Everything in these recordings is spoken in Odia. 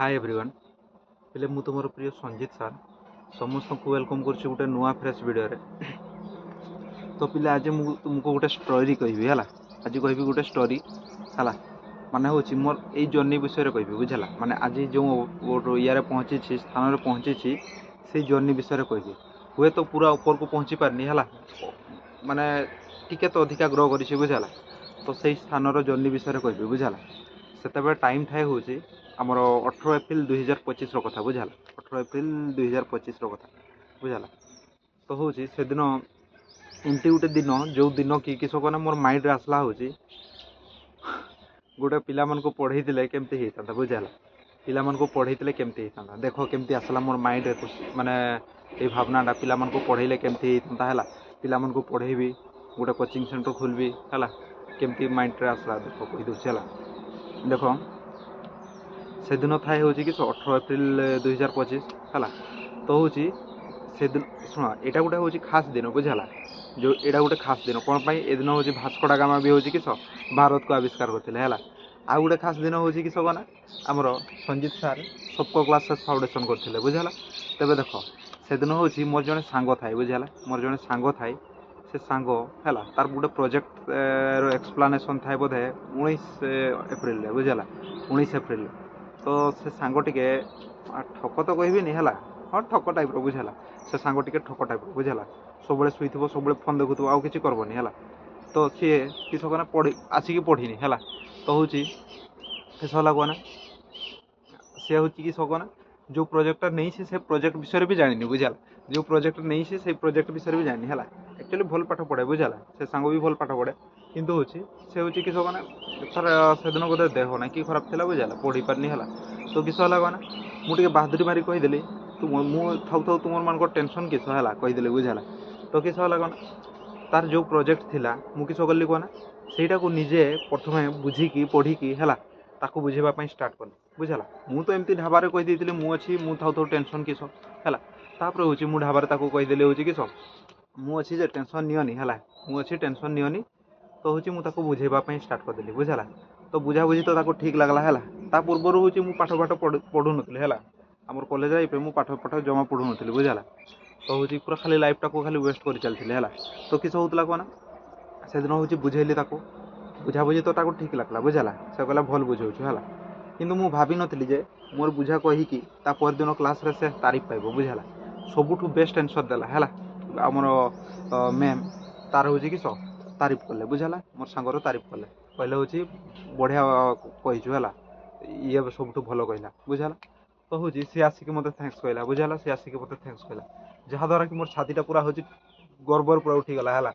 हाय एवरीवन पहले मु तुम प्रिय संजीत सार समस्त को वेलकम कर गोटे नुआ फ्रेश वीडियो रे। तो पिले आज तुमको गोटे स्टोरी कहबी है। आज कह गोटे स्टोरी है माने हूँ मोर यही जर्नी विषय कह बुझला माने आज जो यार पहुँची स्थान पहुँची से जर्नी विषय कह हुए तो पूरा ऊपर को पहुँची पारनी है माने टिके तो अधिका ग्रो कर बुझला। तो से स्थान जर्नी विषय कह बुझला से टाइम थाए हूँ आमर 18 एप्रिल 2025 कथा बुझला 18 एप्रिल 2025 कथा बुझला। तो हूँ से दिन एमती गोटे दिन जो दिन कि कहना मोर माइंड रे आसला हूँ गोटे पिला मन को पढ़े केमती होता बुझला पिला मन को पढ़े केमती होता देख केमती आसला मोर माइंड रे माने ये भावनाटा पिला मन को पढ़े केमती होता है पिला मन को पढ़ेबी गोटे कोचिंग सेंटर खोलबी है केमती माइंड रे आसला देख कहीदे है देख से दिन थाए हूँ कि 18 एप्रिल 2025 है। तो हूँ से दिन शुण यहाँ गोटे हूँ खास दिन बुझला जो यहाँ गोटे खास दिन कौन पाई ए दिन हूँ भास्को डा गामा भी हूँ कि भारत को आविष्कार करते है। आउ गोटे खास दिन हूँ कि कना आमर संजीत सार सबको क्लासेस फाउंडेशन करते बुझला। तेज देख से दिन हूँ मोर जड़े सांग थाए बुझला मोर जड़े सांग थाए से सांग है तार गोटे प्रोजेक्ट एक्सप्लानेसन थाए बोधे 19 एप्रिल बुझला 19 एप्रिल। तो से सांग टिके ठक तो कहबी है हाँ ठक टाइप बुझला से सांग टिके ठक टाइप बुझला सब शुई सब फोन देखु आउ कि करबनी है। तो सी किस पढ़ी आसिक पढ़ीनी है। तो हूँ किस कहना सी हूँ कि कहना जो प्रोजेक्ट नहीं से प्रोजेक्ट विषय भी जानी बुझला जो प्रोजेक्ट नहीं से प्रोजेक्ट विषय भी जानी है। एक्चुअली भल पाठ पढ़े बुझला से सांग भी भल पाठ पढ़े किंतु हूँ से हूँ किस कहना तार से दिन बोधे देह ना कि खराब थी बुझला पढ़ी पारनी है। तो किस कहना मुझे बहादुरी मारी कहीदेली मुझे तुम मान टेंशन किस है कहीदेली बुझला। तो किस कहना तार जो प्रोजेक्ट थिला मु किस कली कहना सेटा को निजे प्रथमे बुझिकी पढ़िकी है ताकू बुझेबाई स्टार्ट कली बुझला। मु तो एमती ढाबार कहीदी मुझे मु था टेंशन किस है तापर हूँ मु ढाबार कहीदेली हूँ किस मुझे टेंशन नियनी है मुझे टेंशन नियनी। तो हूँ मुझे बुझेबाई स्टार्ट करदेली बुझला। तो बुझाबुझी तो ठीक लगला है पूर्वर हूँ मुझे पाठ पाठ पढ़ु नी है आम कलेज लाइफ में पाठ पाठ जमा पढ़ु नी बुझला। तो हूँ पूरा खाली लाइफटा को खाली वेस्ट कर चलती है। तो किस होता कहना से दिन हूँ बुझेली बुझाबुझी तो ठीक लगला बुझला से कहला भल बुझाऊ है किंतु मु भाभी नथली जे मोर बुझा कहीकि परदिन क्लास रे से तारीफ पाइब बुझला सबुठू बेस्ट आंसर देला है आमर मैम तार हूँ कि तारीफ कले बुझला मोर सांगर तारीफ कले कहले हूँ बढ़िया कहीचु है ये सब भल कहला बुझला। तो हूँ सी आसिक मत थैंक्स कहला बुझला सी आसिक मत थैंक्स कहला जहाद्वारा कि मोर छातीटा पूरा हूँ गर्वर पूरा उठीगला है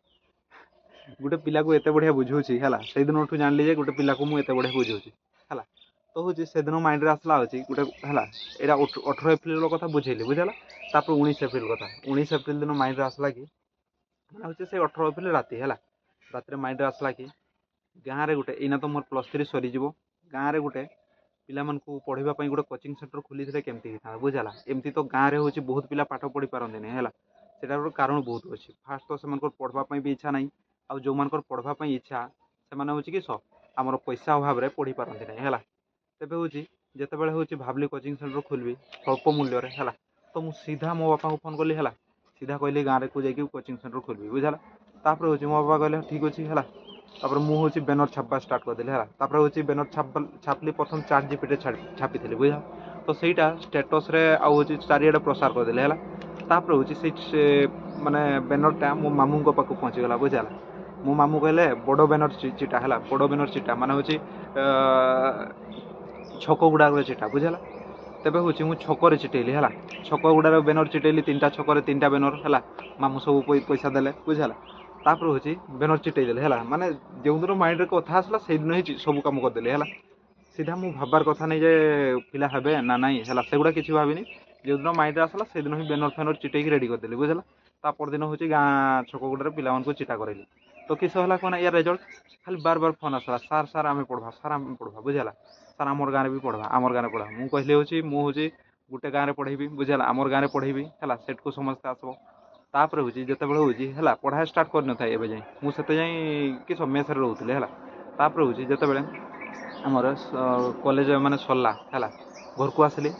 गोटे पिला को एत बढ़िया बुझाऊँगी है से दिन जान ली गोटे पिला को मुझे बढ़िया बुझाऊँगी है। तो हूँ से दिन माइंड रे आसला अच्छी गोटे है यहाँ 18 एप्रिल कथा बुझेली बुझला। तापर 19 एप्रिल कथा 19 एप्रिल दिन माइंड रे आसला कि हूँ से 18 एप्रिल राति है रात माइंड रे आसला कि गाँव में गोटे एना तो मोर +3 सरीज गाँव में गोटे पिला को पढ़ाई गोटे कोचिंग सेंटर खोली थे केमती होता बुझला। एमती तो गाँव में हूँ बहुत पिला पाठ पढ़ी पारती है सेटा गोटे कारण बहुत अच्छी फास्ट तो से पढ़ापी भी इच्छा ना आ जो मान पढ़ापी इच्छा से हूँ कि आमर पैसा अभाव में पढ़ी पारती ना है। तेज हूँ जिते हूँ भाविली कोचिंग सेंटर खोलि स्वल्प मूल्य है। तो मुझे सीधा मो बापा को फोन कली है सीधा कहली गाँव को जाकि कोचिंग सेंटर खोलि बुझला। तापर हूँ मो बापा कहले ठीक अच्छे है तापर मुझे बैनर छापा स्टार्ट करदेली है तापर हूँ बैनर छापली प्रथम ChatGPT छापी थी बुझा। तो सहीटा स्टेटस आउ चारिड़े प्रसार करदेली है तापर हूँ से माने बैनरटा मो मामू पाक पहुँचीगला बुझला। मो मामू कहले बड़ बैनर चिटा है बड़ बैनर चिटा माने हूँ छक गुड़ाक चिटा बुझला। तेज हूँ मुझे छक चिटेली है छक गुड़ार बैनर चिटेली 3टा छक 3टा बैनर है मामू सब पैसा देले बुझला। तापर हूँ बैनर चिटेदेले है माने जो दिन माइंड रे कथा आसला से दिन ही सब कम करदेली है सीधा मु भाबार कथा नहीं जे पिला हे ना नाई है से गुड़ा किसी भाविनी जो दिन माइंड आसला से दिन ही बैनर फैनर चिटेक रेडी करदेली बुझला। तापर दिन हूँ गाँ छक गुड़ार पिला चिटा करेली। तो किस है कहना यार रिजल्ट खाली बार बार फोन आसला सार सार आम पढ़वा बुझला सार आमर गाँव भी पढ़वा आमर गाँव पढ़ा मुझे कहली मुझे गोटे गाँव में पढ़ेबी बुझला आमर गाँव में पढ़ेबी है सेट को समस्ते आसब। तापर हूँ जिते बड़े हूँ पढ़ा स्टार्ट कर नए एवं जाए मुझे कि मेस रोली है। तापर हूँ जिते बड़े आमर कॉलेज माने सरला है घर को आसिली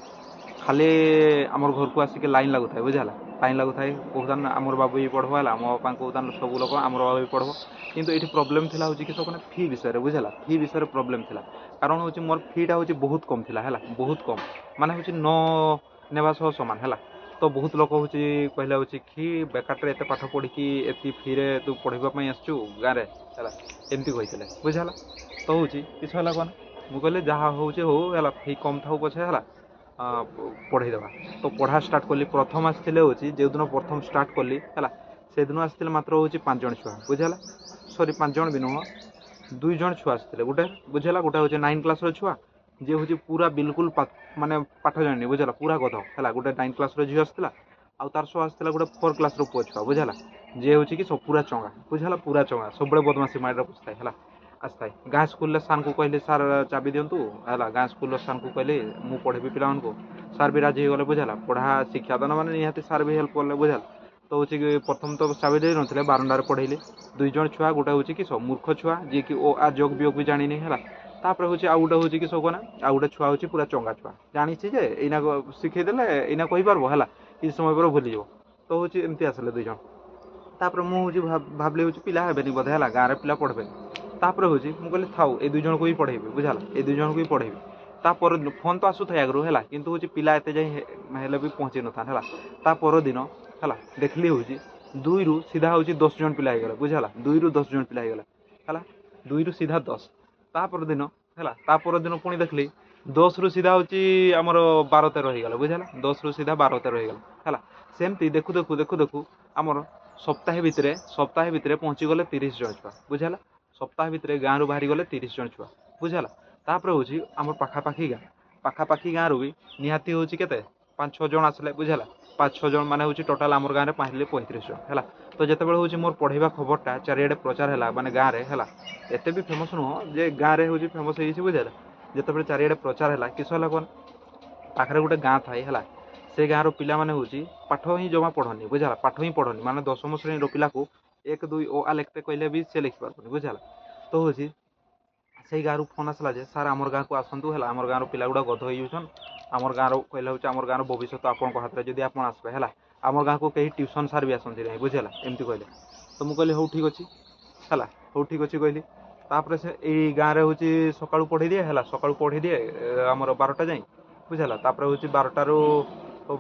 खाली आमर घर को आसिक लाइन लगू था बुझाला लाइन लगू था कहतान आमर बाबू भी पढ़वा है मो बापा कहतान सब लोग आमर बाबा भी पढ़व किंतु ये प्रोब्लेम थिला होची कि सब फी विषय बुझाला फी विषय प्रोब्लेम थिला कारण होची मोर फीटा होची बहुत कम थिला हैला बहुत कम माने होची न नेबा सह समान हैला तो बहुत लोक होची कहले होची कि बेकार एते पाठ पढ़ी कि एति फी रे तू पढ़िबा पई आछू गारे हैला एमती कहितले बुझाला तो होची किछ होला कोन मु कहले जहा होची हो हैला फी कम थाउ पछे हैला पढ़ई देवा तो पढ़ा स्टार्ट कली प्रथम आसते हूँ जो दिन प्रथम स्टार्ट कली है से दिन आसते मात्र हूँ 5 जन छुआ बुझेगा सॉरी 5 जन भी नुह 2 जन छुआ आसते गोटे बुझेगा गोटे हूँ 9 क्लास छुआ जी हूँ पूरा बिल्कुल माने पाठ जानी बुझेगा पूरा गध है गोटे 9 क्लास झील आसला आउ तार सह आसला गोटे 4 क्लास पुआ छुआ बुझेगा जी हूँ कि सब पूरा चंगा बुझेगा पूरा चंगा सब बदमाशी माइंड पुछता है आसता है गाँ स्कूल सार को कहली सार चाबी दिंतु है गाँ स्कूल सार को कहली मुझे पढ़ेबी पिला सार भी राजी होगले बुझाला पढ़ा शिक्षादान मैंने निहाती सार भी हेल्प कले बुझाला तो हूँ कि प्रथम तो चाबी दे ना बारंडार पढ़ेली 2 जन छुआ गोटे हूँ कि सब मूर्ख छुआ जी कि ओ आ जोग वियोग भी जानी है तापर हूँ आउ गोटे हूँ कि सब ना आउ गोटे छुआ हूँ पूरा चंगा छुआ जानी जे इना शिखेदेले इना कहीपर है कि समय पर भूलीज तो हूँ एमती आसले 2 जन तापर मुझे भाविली हूँ पिला हेनी बोधे है गाँव में पिला पढ़े तापर हूँ मुझे कहली थाउ ए 2 जन को भी पढ़ेबी बुझाला ए 2 जन को भी पढ़ेबी तापर फोन तो आसुथा आगु है किंतु हूँ पिला एत जाए भी पहुँची न था है तापर दिन है देखली हूँ 2 रु सीधा हूँ 10 जन पिला गले बुझाला 2 रु 10 जन पिला गले है 2 रु सीधा 10 तापर दिन है तापर दिन पुणी देखली 10 रु सीधा हूँ आमर 12-13 हो बुझाला 10 रु सीधा 12-13 हो है सेमती देखु देखु देखु देखु आमर सप्ताह भितर पहुँची गले 30 जन छुआ बुझाला सप्ताह भितर गाँव रू बाहरी गले 30 जन छुआ बुझाला तापर हूँ आम पाखापाखी गाँव रू भी निहाती हूँ के 5-6 जन आसले बुझाला 5-6 जन माने हूँ टोटाल आम गाँव में पहुँचले 35 जन है तो जिते बड़े हूँ मोर पढ़ेगा खबरटा चारिड़े प्रचार है माने गाँव में है एत भी फेमस नुह जे गाँव में हूँ फेमस हो बुझाला जिते चारिड़े प्रचार है किस कौन पाखे गोटे गाँ थाए है से गाँव पिला माने हूँ पाठ ही जमा पढ़नी बुझाला पाठ ही पढ़नी माने 10म श्रेणी पिला को 1-2 ओ आ लिखते कहले भी से लिखि पार्बनी बुझाला तो हूँ से गाँव फोन आसला जे सार आमर गाँव को आसतु है आमर गाँव पिला गुड़ा गध होन आमर गाँव कहले हूँ आमर गाँव भविष्य आपन हाथ में जब आप आसपे है आमर गाँव को कहीं ट्यूशन सार भी आसती नहीं बुझेगा एमती कहले तो मुझे कहली हूँ ठीक अच्छे है हूँ ठीक अच्छे कहली तापर से यही गाँव में हूँ सका पढ़े दिए है सका पढ़े दिए आमर 12टा जाए बुझेगा तापर हूँ 12टारू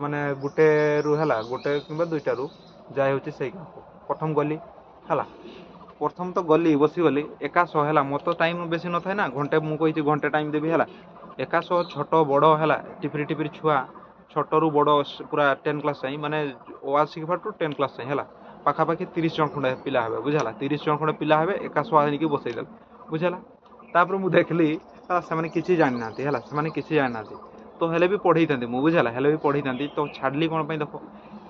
माने गोटे रु है गोटे कि 2टा रु जाए हूँ से गाँव को प्रथम गली है प्रथम तो गली बसीगली एकाशह है मोर तो टाइम बेसी न था ना घंटे मुझे घंटे टाइम देवी है एकाशह छोट बड़ है टिपिरी टिपिरी छुआ छोटू बड़ पूरा 10 क्लास चाहिए माने ओ शिखा टू 10 क्लास चाहिए पाखापाखि 30 जन खंडे पिला हे बुझाला 30 जन खंडे पिला हे एकाशह आनिकी बसईदे बुझाला तापर मुझे देखली से किसी जानी ना है किसी जानी ना तो हेले भी पढ़ई था बुझाला हेले भी पढ़ई था तो छाड़ली कौन देख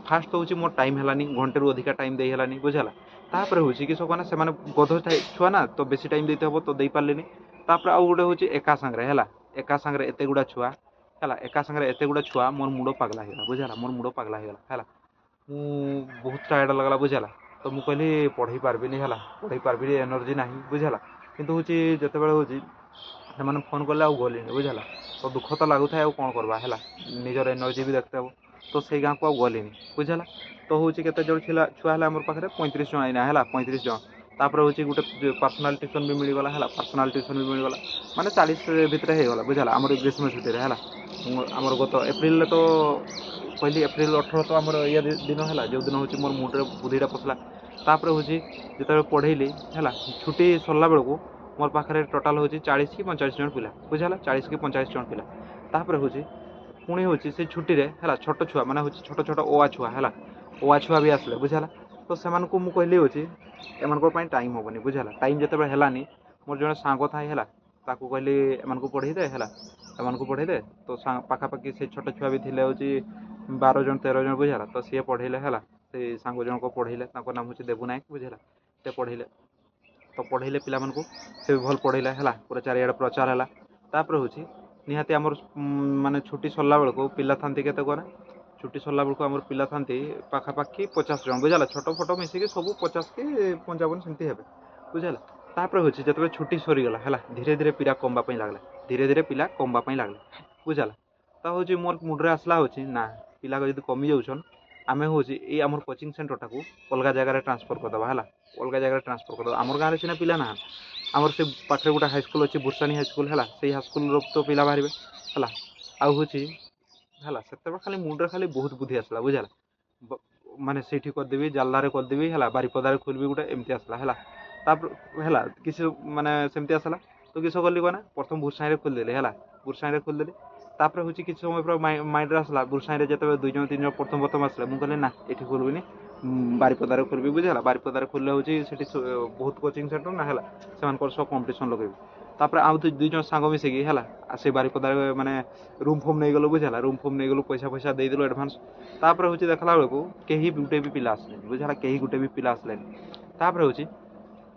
फास्ट तो हूँ मोर टाइम है घंटे रू अधिका टाइम दे है बुझाला तापर हूँ कि सब से गध छुआ ना तो बेसी टाइम देते हम तो दे पारे तापर आउ गोटे हूँ एका सांगे है एका सांगे एत गुड़ा छुआ है एका सांगे एत गुड़ा छुआ मोर मुंड पगला होगा बुझाला मोर मुंड पगला होगा है बहुत टायर्ड लगला बुझाला तो मुझे कहली पढ़ई पार्बिनी है पढ़ई पार्बी एनर्जी ना बुझाला कितु हूँ जिते बड़े हूँ से फोन कले आउ गली बुझाला तो दुख तो लगुता है कौन करवा है निजर एनर्जी भी देखते हो तो से गाँव को आउ गली बुझाला तो हूँ के छुआ है मोर पाखे 35 जन आईना है 35 जन तापर हूँ गोटे पर्सनाल ट्यूशन भी मिलगला है पर्सनाल ट्यूशन भी मिलगला माने 40 भितर होगा बुझाला आम ग्रीष्म छुट्टी है आमर गत एप्रिल तो पहली एप्रिल 18 तो आम ये दिन है जो दिन हूँ मोर मुंडे बुद्धिटा पसला तापर हूँ जिते पढ़ेली है छुट्टी सरला बेलू मोर पाखे टोटाल हूँ 40 कि 45 जन पिला बुझाला 40 कि 45 जन पिला तापर हूँ पुणी हूँ से छुट्टी है छोट छुआ मैंने हूँ छोट छोट ओआ छुआ है ओआ छुआ भी आसले बुझाला तो से मुझे कहली हूँ एम टाइम हेनी बुझाला टाइम जिते है मोर जड़े सांग थाए है कहली एम पढ़े दे है एम पढ़े दे तो पाखापाखि से छोट छुआ भी थे हूँ 12 जन 13 जन बुझाला तो सी पढ़ेले है से सांग जन को पढ़ेले नाम हूँ देबू नायक बुझेला से पढ़ेले तो पढ़ेले पिला से भी भल पढ़ेला है पूरा चारिड़े प्रचार है तापर हूँ निहाती आमर माने छुट्टी सरला बेलू पिला था केते कौन छुट्टी सरला बेलू आम पिला था पाखापाखि 50 जन बुझाला छोट फोटो मिसिकी सब 50 कि 55 सेमती हे बुझाला तापर हूँ जिते छुट्टी सरीगला है धीरे धीरे पिला कमवाई लगला धीरे धीरे पिला कमवाई लगला बुझाला ତା ହେଉଛି ମୋର ମୁଣ୍ଡରେ ଆସିଲା ହେଉଛି ନା ପିଲା ଯଦି କମି ଯାଉଛନ୍ ଆମେ ହେଉଛି ଏଇ ଆମର କୋଚିଂ ସେଣ୍ଟରଟାକୁ ଅଲଗା ଜାଗାରେ ଟ୍ରାନ୍ସଫର କରିଦେବା ହେଲା। ଅଲଗା ଜାଗାରେ ଟ୍ରାନ୍ସଫର କରିଦେବା। ଆମର ଗାଁରେ ସିନା ପିଲା ନାହାନ୍ତି, ଆମର ସେ ପାଖରେ ଗୋଟେ ହାଇସ୍କୁଲ ଅଛି ବୁର୍ସାନୀ ହାଇସ୍କୁଲ ହେଲା, ସେଇ ହାଇସ୍କୁଲର ତ ପିଲା ବାହାରିବେ ହେଲା। ଆଉ ହେଉଛି ହେଲା ସେତେବେଳେ ଖାଲି ମୁଣ୍ଡରେ ଖାଲି ବହୁତ ବୁଦ୍ଧି ଆସିଲା ବୁଝିଲା। ମାନେ ସେଇଠି କରିଦେବି, ଜାଲଦାରେ କରିଦେବି ହେଲା, ବାରିପଦାରେ ଖୋଲିବି ଗୋଟେ ଏମିତି ଆସିଲା ହେଲା। ତାପରେ ହେଲା କିଛି ମାନେ ସେମିତି ଆସିଲା ତ କିସ କଲି କହନା, ପ୍ରଥମ ବୁର୍ସାଣୀରେ ଖୋଲିଦେଲି ହେଲା, ବୁର୍ସାଣୀରେ ଖୋଲିଦେଲି। ତାପରେ ହେଉଛି କିଛି ସମୟ ପରେ ମାଇଣ୍ଡରେ ଆସିଲା ବୁର୍ସାଣୀରେ ଯେତେବେଳେ 2 ଜଣ 3 ଜଣ ପ୍ରଥମ ଆସିଲେ, ମୁଁ କହିଲି ନା ଏଠି ଖୋଲିବିନି, ବାରିପଦାରେ ଖୋଲିବି ବୁଝିଲା। ବାରିପଦାରେ ଖୋଲିଲେ ହେଉଛି ସେଠି ବହୁତ କୋଚିଂ ସେଣ୍ଟର ନା ହେଲା, ସେମାନଙ୍କର ସହ କମ୍ପିଟିସନ୍ ଲଗେଇବି। ତାପରେ ଆଉ 2 ଜଣ ସାଙ୍ଗ ମିଶିକି ହେଲା ସେ ବାରିପଦାରେ ମାନେ ରୁମ୍ ଫୁମ୍ ନେଇଗଲୁ ବୁଝିଲା, ରୁମ୍ ଫୁମ୍ ନେଇଗଲୁ, ପଇସା ଫଇସା ଦେଇଦେଲୁ ଆଡ଼ଭାନ୍ସ। ତାପରେ ହେଉଛି ଦେଖିଲା ବେଳକୁ କେହି ଗୋଟେ ବି ପିଲା ଆସିଲେନି ବୁଝିଲା, କେହି ଗୋଟେ ବି ପିଲା ଆସିଲେନି। ତାପରେ ହେଉଛି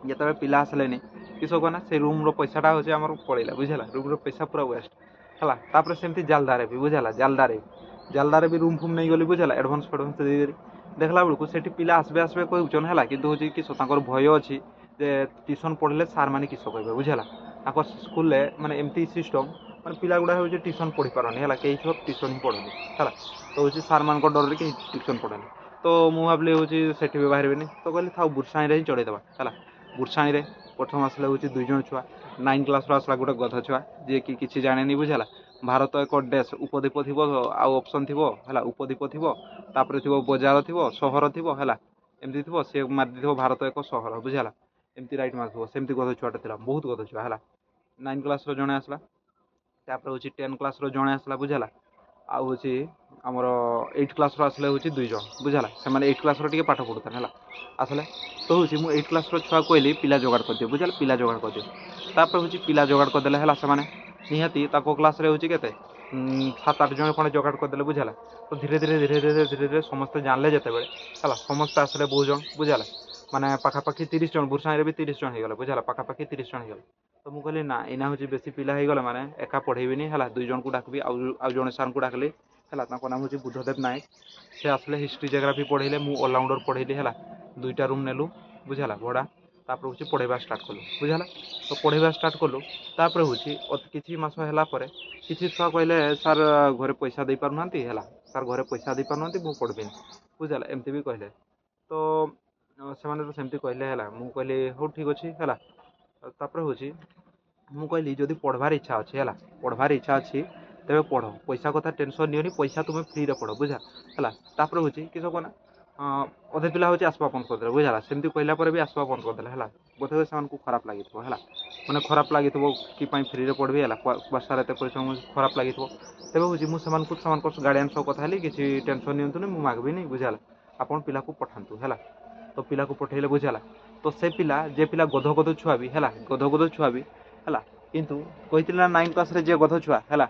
ଯେତେବେଳେ ପିଲା ଆସିଲେନି କିସ କନା ସେ ରୁମ୍ର ପଇସାଟା ହେଉଛି ଆମର ପଳେଇଲା ବୁଝିଲା, ରୁମ୍ର ପଇସା ପୁରା ୱେଷ୍ଟ ହେଲା। ତାପରେ ସେମିତି ଜାଲଦାରେ ବି ବୁଝିଲା, ଜାଲଦାରେ ବି ରୁମ୍ ଫୁମ୍ ନେଇଗଲି ବୁଝିଲା, ଆଡ଼ଭାନ୍ସ ଫାଡ଼ଭାନ୍ସ ଦେଇଦେଲି। ଦେଖିଲା ବେଳକୁ ସେଠି ପିଲା ଆସିବେ ଆସିବେ କହୁଛନ୍ ହେଲା, କିନ୍ତୁ ହେଉଛି କିସ ତାଙ୍କର ଭୟ ଅଛି ଯେ ଟ୍ୟୁସନ୍ ପଢ଼ିଲେ ସାର୍ମାନେ କିସ କହିବେ ବୁଝିଲା। ତାଙ୍କର ସ୍କୁଲରେ ମାନେ ଏମିତି ସିଷ୍ଟମ୍ ମାନେ ପିଲା ଗୁଡ଼ା ହେଉଛି ଟ୍ୟୁସନ୍ ପଢ଼ି ପାରନି ହେଲା, କେହି ଛୁଆ ଟ୍ୟୁସନ୍ ହିଁ ପଢ଼ନ୍ତି ହେଲା। ତ ହେଉଛି ସାର୍ମାନଙ୍କ ଡରରେ କେହି ଟ୍ୟୁସନ୍ ପଢ଼େନି। ତ ମୁଁ ଭାବିଲି ହେଉଛି ସେଠି ବି ବାହାରିବେନି, ତ କହିଲି ଥାଉ ବୁର୍ସାଣୀରେ ହିଁ ଚଢ଼େଇଦେବା ହେଲା। ବୁର୍ସାଣୀରେ ପ୍ରଥମ ଆସିଲେ ହେଉଛି 2 ଜଣ ଛୁଆ, 9 କ୍ଲାସ୍ରୁ ଆସିଲା ଗୋଟେ ଗଧ ଛୁଆ ଯିଏକି କିଛି ଜାଣେନି ବୁଝିଲା। ଭାରତ ଏକ ଡ୍ୟାସ୍ ଉପଦ୍ୱୀପ ଥିବ ଆଉ ଅପସନ୍ ଥିବ ହେଲା, ଉପଦ୍ୱୀପ ଥିବ ତାପରେ ଥିବ ବଜାର ଥିବ ସହର ଥିବ ହେଲା, ଏମିତି ଥିବ ସେ ମାରିଦେଇଥିବ ଭାରତ ଏକ ସହର ବୁଝିଲା, ଏମିତି ରାଇଟ୍ ମାରୁଥିବ। ସେମିତି ଗଧ ଛୁଆଟା ଥିଲା, ବହୁତ ଗଧ ଛୁଆ ହେଲା। 9 କ୍ଲାସ୍ର ଜଣେ ଆସିଲା, ତାପରେ ହେଉଛି 10 କ୍ଲାସ୍ର ଜଣେ ଆସିଲା ବୁଝିଲା। ଆଉ ହେଉଛି ଆମର 8 କ୍ଲାସ୍ର ଆସିଲେ ହେଉଛି 2 ଜଣ ବୁଝିଲା, ସେମାନେ 8 କ୍ଲାସ୍ର ଟିକେ ପାଠ ପଢ଼ୁଥାନ୍ତି ହେଲା ଆସିଲେ। ତ ହେଉଛି ମୁଁ 8 କ୍ଲାସ୍ର ଛୁଆ କହିଲି ପିଲା ଯୋଗାଡ଼ କରିଦିଅ ବୁଝିଲା, ପିଲା ଯୋଗାଡ଼ କରିଦିଅ। ତାପରେ ହେଉଛି ପିଲା ଯୋଗାଡ଼ କରିଦେଲେ ହେଲା, ସେମାନେ ନିହାତି ତାଙ୍କ କ୍ଲାସ୍ରେ ହେଉଛି କେତେ 7-8 ଜଣ ଖଣ୍ଡେ ଯୋଗାଡ଼ କରିଦେଲେ ବୁଝିଲା। ତ ଧୀରେ ଧୀରେ ସମସ୍ତେ ଜାଣିଲେ ଯେତେବେଳେ ହେଲା, ସମସ୍ତେ ଆସିଲେ ବହୁତ ଜଣ ବୁଝିଲା, ମାନେ ପାଖାପାଖି 30 ଜଣ, ବୁର୍ସାଣୀରେ ବି 30 ଜଣ ହେଇଗଲେ ବୁଝିଲା, ପାଖାପାଖି 30 ଜଣ ହେଇଗଲେ। ତ ମୁଁ କହିଲି ନା ଏଇନା ହେଉଛି ବେଶୀ ପିଲା ହେଇଗଲେ ମାନେ ଏକା ପଢ଼େଇବିନି ହେଲା, 2 ଜଣଙ୍କୁ ଡାକିବି, ଆଉ ଜଣେ ସାର୍ଙ୍କୁ ଡାକିଲି ହେଲା, ତାଙ୍କ ନାମ ହେଉଛି ବୁଦ୍ଧଦେବ ନାୟକ। ସେ ଆସିଲେ ହିଷ୍ଟ୍ରି ଜୋଗ୍ରାଫି ପଢ଼େଇଲେ, ମୁଁ ଅଲରାଉଣ୍ଡର ପଢ଼େଇଲି ହେଲା। 2ଟା ରୁମ୍ ନେଲୁ ବୁଝିଲା ଭଡ଼ା। ତାପରେ ହେଉଛି ପଢ଼େଇବା ଷ୍ଟାର୍ଟ କଲୁ ବୁଝିଲା। ତ ପଢ଼େଇବା ଷ୍ଟାର୍ଟ କଲୁ, ତାପରେ ହେଉଛି କିଛି ମାସ ହେଲା ପରେ କିଛି ଛୁଆ କହିଲେ ସାର୍ ଘରେ ପଇସା ଦେଇପାରୁନାହାନ୍ତି ହେଲା, ସାର୍ ଘରେ ପଇସା ଦେଇପାରୁନାହାନ୍ତି ମୁଁ ପଢ଼ିବିନି ବୁଝିଲା, ଏମିତି ବି କହିଲେ। ତ ସେମାନେ ତ ସେମିତି କହିଲେ ହେଲା, ମୁଁ କହିଲି ହଉ ଠିକ୍ ଅଛି ହେଲା। ତାପରେ ହେଉଛି ମୁଁ କହିଲି ଯଦି ପଢ଼ବାର ଇଚ୍ଛା ଅଛି ହେଲା, ପଢ଼ବାର ଇଚ୍ଛା ଅଛି ତେବେ ପଢ଼, ପଇସା କଥା ଟେନସନ୍ ନିଅନି, ପଇସା ତୁମେ ଫ୍ରିରେ ପଢ଼ ବୁଝା ହେଲା। ତାପରେ ହେଉଛି କିସ କନା ଅଧେ ପିଲା ହେଉଛି ଆସିବା ବନ୍ଦ କରିଦେଲେ ବୁଝିଲା, ସେମିତି କହିଲା ପରେ ବି ଆସିବା ବନ୍ଦ କରିଦେଲେ ହେଲା। ବୋଧେ ସେମାନଙ୍କୁ ଖରାପ ଲାଗିଥିବ ହେଲା, ମାନେ ଖରାପ ଲାଗିଥିବ କି ପାଇଁ ଫ୍ରିରେ ପଢ଼ିବି ହେଲା, ସାର୍ ଏତେ ପରିଶ୍ରମ ଖରାପ ଲାଗିଥିବ। ତେବେ ହେଉଛି ମୁଁ ସେମାନଙ୍କ ଗାର୍ଡ଼ିଆନ୍ ସହ କଥା ହେଲି, କିଛି ଟେନସନ୍ ନିଅନ୍ତୁନି, ମୁଁ ମାଗିବିନି ବୁଝିଲା, ଆପଣ ପିଲାକୁ ପଠାନ୍ତୁ ହେଲା। ତ ପିଲାକୁ ପଠେଇଲେ ବୁଝିଲା। ତ ସେ ପିଲା ଯେ ପିଲା ଗଧ ଛୁଆ ବି ହେଲା, ଗଧ ଛୁଆ ବି ହେଲା, କିନ୍ତୁ କହିଥିଲି ନା 9 କ୍ଲାସ୍ରେ ଯିଏ ଗଧ ଛୁଆ ହେଲା,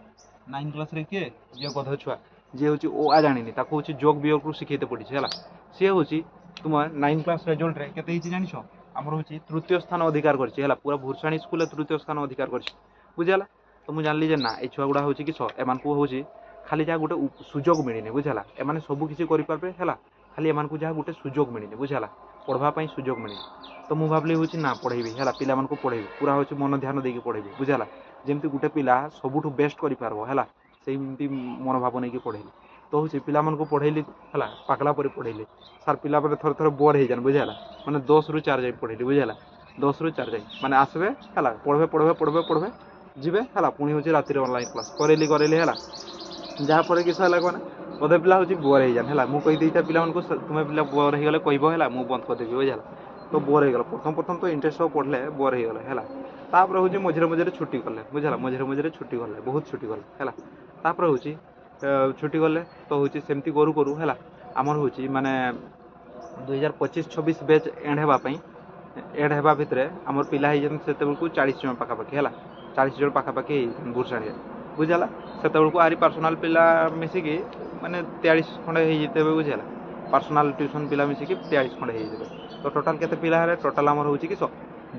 9 କ୍ଲାସ୍ରେ କିଏ ଯିଏ ଗଧ ଛୁଆ ଯିଏ ହେଉଛି ଓ ଆ ଜାଣିନି, ତାକୁ ହେଉଛି ଯୋଗ ବିୟୋଗକୁ ଶିଖେଇତେ ପଡ଼ିଛି ହେଲା। ସିଏ ହେଉଛି ତୁମ 9 କ୍ଲାସ୍ ରେଜଲ୍ଟରେ କେତେ ହେଇଛି ଜାଣିଛ, ଆମର ହେଉଛି 3ୟ ସ୍ଥାନ ଅଧିକାର କରିଛି ହେଲା, ପୁରା ଭୁର୍ସାଣୀ ସ୍କୁଲରେ 3ୟ ସ୍ଥାନ ଅଧିକାର କରିଛି ବୁଝିଲା। ତ ମୁଁ ଜାଣିଲି ଯେ ନା ଏଇ ଛୁଆ ଗୁଡ଼ା ହେଉଛି କିସ, ଏମାନଙ୍କୁ ହେଉଛି ଖାଲି ଯାହା ଗୋଟେ ସୁଯୋଗ ମିଳିନି ବୁଝିଲା, ଏମାନେ ସବୁ କିଛି କରିପାରିବେ ହେଲା, ଖାଲି ଏମାନଙ୍କୁ ଯାହା ଗୋଟେ ସୁଯୋଗ ମିଳିନି ବୁଝିଲା, ପଢ଼ବା ପାଇଁ ସୁଯୋଗ ମିଳିନି। ତ ମୁଁ ଭାବିଲି ହେଉଛି ନା ପଢ଼େଇବି ହେଲା, ପିଲାମାନଙ୍କୁ ପଢ଼େଇବି, ପୁରା ହେଉଛି ମନ ଧ୍ୟାନ ଦେଇକି ପଢ଼େଇବି ବୁଝିଲା, ଯେମିତି ଗୋଟେ ପିଲା ସବୁଠୁ ବେଷ୍ଟ କରିପାରିବ ହେଲା, ସେମିତି ମନୋଭାବ ନେଇକି ପଢ଼େଇଲି। ତ ହେଉଛି ପିଲାମାନଙ୍କୁ ପଢ଼େଇଲି ହେଲା, ପାଗଲା ପରେ ପଢ଼େଇଲି। ସାର୍ ପିଲାମାନେ ଥରେ ବୋର୍ ହେଇଯାନ୍ ବୁଝିଲା, ମାନେ 10ରୁ 4 ଯାଇ ପଢ଼େଇଲି ବୁଝିଲା, 10ରୁ 4 ଯାଇ ମାନେ ଆସିବେ ହେଲା, ପଢ଼ବେ ଯିବେ ହେଲା, ପୁଣି ହେଉଛି ରାତିରେ ଅନଲାଇନ୍ କ୍ଲାସ୍ କରେଇଲି ହେଲା। ଯାହାପରେ କିସ ହେଲା କହନା, ଅଧେ ପିଲା ହେଉଛି ବୋର୍ ହେଇଯାନ୍ ହେଲା, ମୁଁ କହିଦେଇଥାଏ ପିଲାମାନଙ୍କୁ ତୁମେ ପିଲା ବୋର୍ ହେଇଗଲେ କହିବ ହେଲା, ମୁଁ ବନ୍ଦ କରିଦେବି ବୁଝିଲା। ତ ବୋର୍ ହେଇଗଲା, ପ୍ରଥମ ତ ଇଣ୍ଟରେଷ୍ଟ ପଢ଼ିଲେ ବୋର୍ ହେଇଗଲେ ହେଲା। ତାପରେ ହେଉଛି ମଝିରେ ଛୁଟି କଲେ ବୁଝିଲା, ମଝିରେ ଛୁଟି କଲେ, ବହୁତ ଛୁଟି କଲେ ହେଲା। ତାପରେ ହେଉଛି ଛୁଟି କଲେ, ତ ହେଉଛି ସେମିତି କରୁ ହେଲା, ଆମର ହେଉଛି ମାନେ 2025-26 ବ୍ୟାଚ୍ ଏଣ୍ଡ ହେବା ଭିତରେ ଆମର ପିଲା ହେଇଯାଇଛନ୍ତି ସେତେବେଳକୁ 40 ଜଣ ପାଖାପାଖି ହେଲା, 40 ଜଣ ପାଖାପାଖି ବୁର୍ସାଣୀରେ ବୁଝିଲା। ସେତେବେଳକୁ ଆରି ପର୍ସନାଲ୍ ପିଲା ମିଶିକି ମାନେ 43 ଖଣ୍ଡେ ହେଇଯାଇଥିବେ ବୁଝିଲା, ପର୍ସନାଲ୍ ଟ୍ୟୁସନ୍ ପିଲା ମିଶିକି 43 ଖଣ୍ଡେ ହେଇଯାଇଥିବେ। ତ ଟୋଟାଲ୍ କେତେ ପିଲା ହେଲେ, ଟୋଟାଲ୍ ଆମର ହେଉଛି କିସ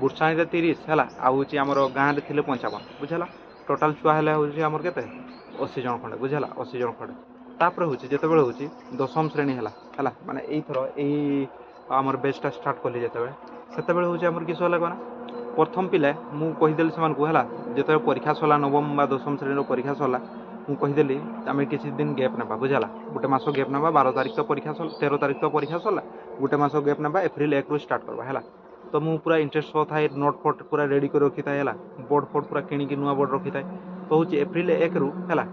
ବୁର୍ସାଣୀରେ 30 ହେଲା, ଆଉ ହେଉଛି ଆମର ଗାଁରେ ଥିଲେ 55 ବୁଝିଲା। ଟୋଟାଲ୍ ଛୁଆ ହେଲେ ହେଉଛି ଆମର କେତେ 80 ଜଣ ଖଣ୍ଡେ ବୁଝିଲା, 80 ଜଣ ଖଣ୍ଡେ। ତାପରେ ହେଉଛି ଯେତେବେଳେ ହେଉଛି 10ମ ଶ୍ରେଣୀ ହେଲା, ମାନେ ଏଇଥର ଏଇ ଆମର ବେଚ୍ଟା ଷ୍ଟାର୍ଟ କଲି ସେତେବେଳେ ହେଉଛି ଆମର କିସ ହେଲା କ'ଣ, ପ୍ରଥମ ପିଲା ମୁଁ କହିଦେଲି ସେମାନଙ୍କୁ ହେଲା, ଯେତେବେଳେ ପରୀକ୍ଷା ସରିଲା 9ମ ବା 10ମ ଶ୍ରେଣୀର ପରୀକ୍ଷା ସରିଲା, ମୁଁ କହିଦେଲି ଆମେ କିଛି ଦିନ ଗ୍ୟାପ୍ ନେବା ବୁଝିଲା ଗୋଟେ ମାସ ଗ୍ୟାପ୍ ନେବା 12 ତାରିଖ ତ ପରୀକ୍ଷା 13 ତାରିଖ ତ ପରୀକ୍ଷା ସରିଲା ଗୋଟେ ମାସ ଗ୍ୟାପ୍ ନେବା ଏପ୍ରିଲ 1 ରୁ ଷ୍ଟାର୍ଟ କରିବା ହେଲା ତ ମୁଁ ପୁରା ଇଣ୍ଟରେଷ୍ଟ ଥାଏ ନୋଟ୍ ଫୋଟ୍ ପୁରା ରେଡ଼ି କରି ରଖିଥାଏ ହେଲା ବୋର୍ଡ଼ ଫୋର୍ଡ଼ ପୁରା କିଣିକି ନୂଆ ବୋର୍ଡ଼ ରଖିଥାଏ ତ ହେଉଛି ଏପ୍ରିଲ 1 ରୁ ହେଲା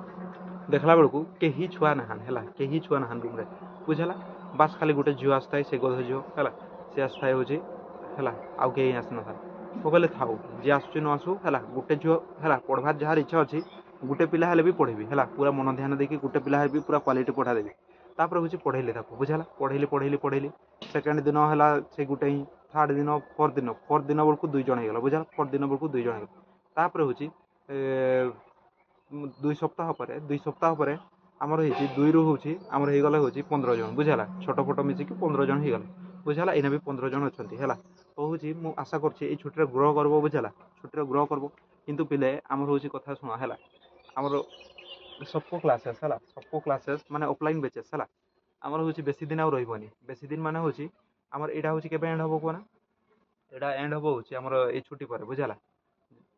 ଦେଖିଲା ବେଳକୁ କେହି ଛୁଆ ନାହାନ୍ତି ହେଲା କେହି ଛୁଆ ନାହାନ୍ତି ରୁମ୍ରେ ବୁଝିଲା ବାସ୍ ଖାଲି ଗୋଟେ ଝିଅ ଆସିଥାଏ ସେ ଗଧ ଝିଅ ହେଲା ସେ ଆସିଥାଏ ହେଉଛି ହେଲା ଆଉ କେହି ଆସିନଥାଏ ମୁଁ କହିଲେ ଥାଉ ଯିଏ ଆସୁଛି ନ ଆସୁ ହେଲା ଗୋଟେ ଝିଅ ହେଲା ପଢ଼ବାର ଯାହାର ଇଚ୍ଛା ଅଛି ଗୋଟେ ପିଲା ହେଲେ ବି ପଢ଼ିବି ହେଲା ପୁରା ମନ ଧ୍ୟାନ ଦେଇକି ଗୋଟେ ପିଲା ହେଲେ ବି ପୁରା କ୍ୱାଲିଟି ପଢ଼ା ଦେବି ତାପରେ ହେଉଛି ପଢ଼େଇଲି ତାକୁ ବୁଝିଲା ପଢ଼େଇଲି ସେକେଣ୍ଡ ଦିନ ହେଲା ସେ ଗୋଟେ ହିଁ ଥାର୍ଡ଼ ଦିନ ଫୋର୍ଥ ଦିନ ବେଳକୁ 2 ଜଣ ହେଇଗଲା ବୁଝିଲା ଫୋର୍ଥ ଦିନ ବେଳକୁ 2 ଜଣ ହେଇଗଲା ତାପରେ ହେଉଛି 2 ସପ୍ତାହ ପରେ ଆମର ହେଇଛି 2ରୁ ହେଉଛି ଆମର ହେଇଗଲା ହେଉଛି 15 ଜଣ ବୁଝିଲା ଛୋଟ ଫୋଟ ମିଶିକି 15 ଜଣ ହେଇଗଲା ବୁଝିଲା ଏଇନା ବି 15 ଜଣ ଅଛନ୍ତି ହେଲା ତ ହେଉଛି ମୁଁ ଆଶା କରୁଛି ଏଇ ଛୁଟିରେ ଗ୍ରୋ କରିବ ବୁଝିଲା ଛୁଟିରେ ଗ୍ରୋ କରିବ କିନ୍ତୁ ପିଲେ ଆମର ହେଉଛି କଥା ଶୁଣ ହେଲା ଆମର ସବୁ କ୍ଲାसेସ୍ ହେଲା ସବୁ କ୍ଲାसेସ୍ ମାନେ ଅଫଲାଇନ୍ ବେଚେସ୍ ହେଲା ଆମର ହେଉଛି ବେଶୀ ଦିନ ଆଉ ରହିବନି ବେଶୀ ଦିନ ମାନେ ହେଉଛି ଆମର ଏଇଟା ହେଉଛି କେବେ ଏଣ୍ଡ ହେବ କୁହନା ଏଇଟା ଏଣ୍ଡ ହେବ ହେଉଛି ଆମର ଏଇ ଛୁଟି ପରେ ବୁଝିଲା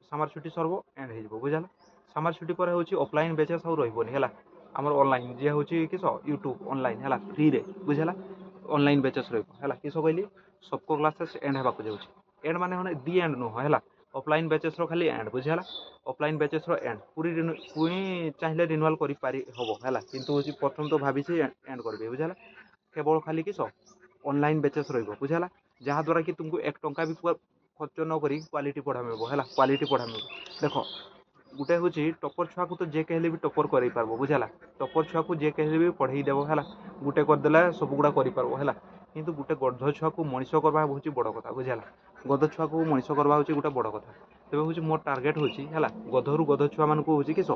ସମର ଛୁଟି ସରିବ ଏଣ୍ଡ ହେଇଯିବ ବୁଝିଲା ସମର ଛୁଟି ପରେ ହେଉଛି ଅଫଲାଇନ୍ ବେଚେସ୍ ଆଉ ରହିବନି ହେଲା ଆମର ଅନଲାଇନ୍ ଯିଏ ହେଉଛି କିସ ୟୁଟ୍ୟୁବ ଅନଲାଇନ୍ ହେଲା ଫ୍ରିରେ ବୁଝିଲା ଅନଲାଇନ୍ ବେଚେସ୍ ରହିବ ହେଲା କିସ କହିଲି ସବୁ କ୍ଲାସେସ୍ ଏଣ୍ଡ ହେବାକୁ ଯାଉଛି ଏଣ୍ଡ ମାନେ ଦି ଏଣ୍ଡ ନୁହଁ ହେଲା ଅଫଲାଇନ୍ ବେଚେସ୍ର ଖାଲି ଏଣ୍ଡ ବୁଝିଲା ଅଫଲାଇନ୍ ବେଚେସ୍ର ଏଣ୍ଡ ପୁଣି ଚାହିଁଲେ ରିନ୍ୟୁଆଲ୍ କରିପାରି ହେବ ହେଲା କିନ୍ତୁ ହେଉଛି ପ୍ରଥମ ତ ଭାବିଛି ଏଣ୍ଡ କରିବେ ବୁଝିଲା କେବଳ ଖାଲି କିସ ଅନଲାଇନ୍ ବେଚେସ୍ ରହିବ ବୁଝିଲା ଯାହାଦ୍ୱାରା କି ତୁମକୁ 1 ଟଙ୍କା ବି ଖର୍ଚ୍ଚ ନ କରି କ୍ୱାଲିଟି ପଢ଼ା ମିଳିବ ହେଲା କ୍ୱାଲିଟି ପଢ଼ା ମିଳିବ ଦେଖ ଗୋଟେ ହେଉଛି ଟପର ଛୁଆକୁ ତ ଯେ କହିଲେ ବି ଟପର କରେଇ ପାରିବ ବୁଝିଲା ଟପର ଛୁଆକୁ ଯେ କହିଲେ ବି ପଢ଼େଇ ଦେବ ହେଲା ଗୋଟେ କରିଦେଲା ସବୁଗୁଡ଼ା କରିପାରିବ ହେଲା କିନ୍ତୁ ଗୋଟେ ଗଧ ଛୁଆକୁ ମଣିଷ କରିବା ହେଉଛି ବଡ଼ କଥା ବୁଝିଲା ଗଧ ଛୁଆକୁ ମଣିଷ କରିବା ହେଉଛି ଗୋଟେ ବଡ଼ କଥା ତେବେ ହେଉଛି ମୋର ଟାର୍ଗେଟ୍ ହେଉଛି ହେଲା ଗଧରୁ ଗଧ ଛୁଆମାନଙ୍କୁ ହେଉଛି କିସ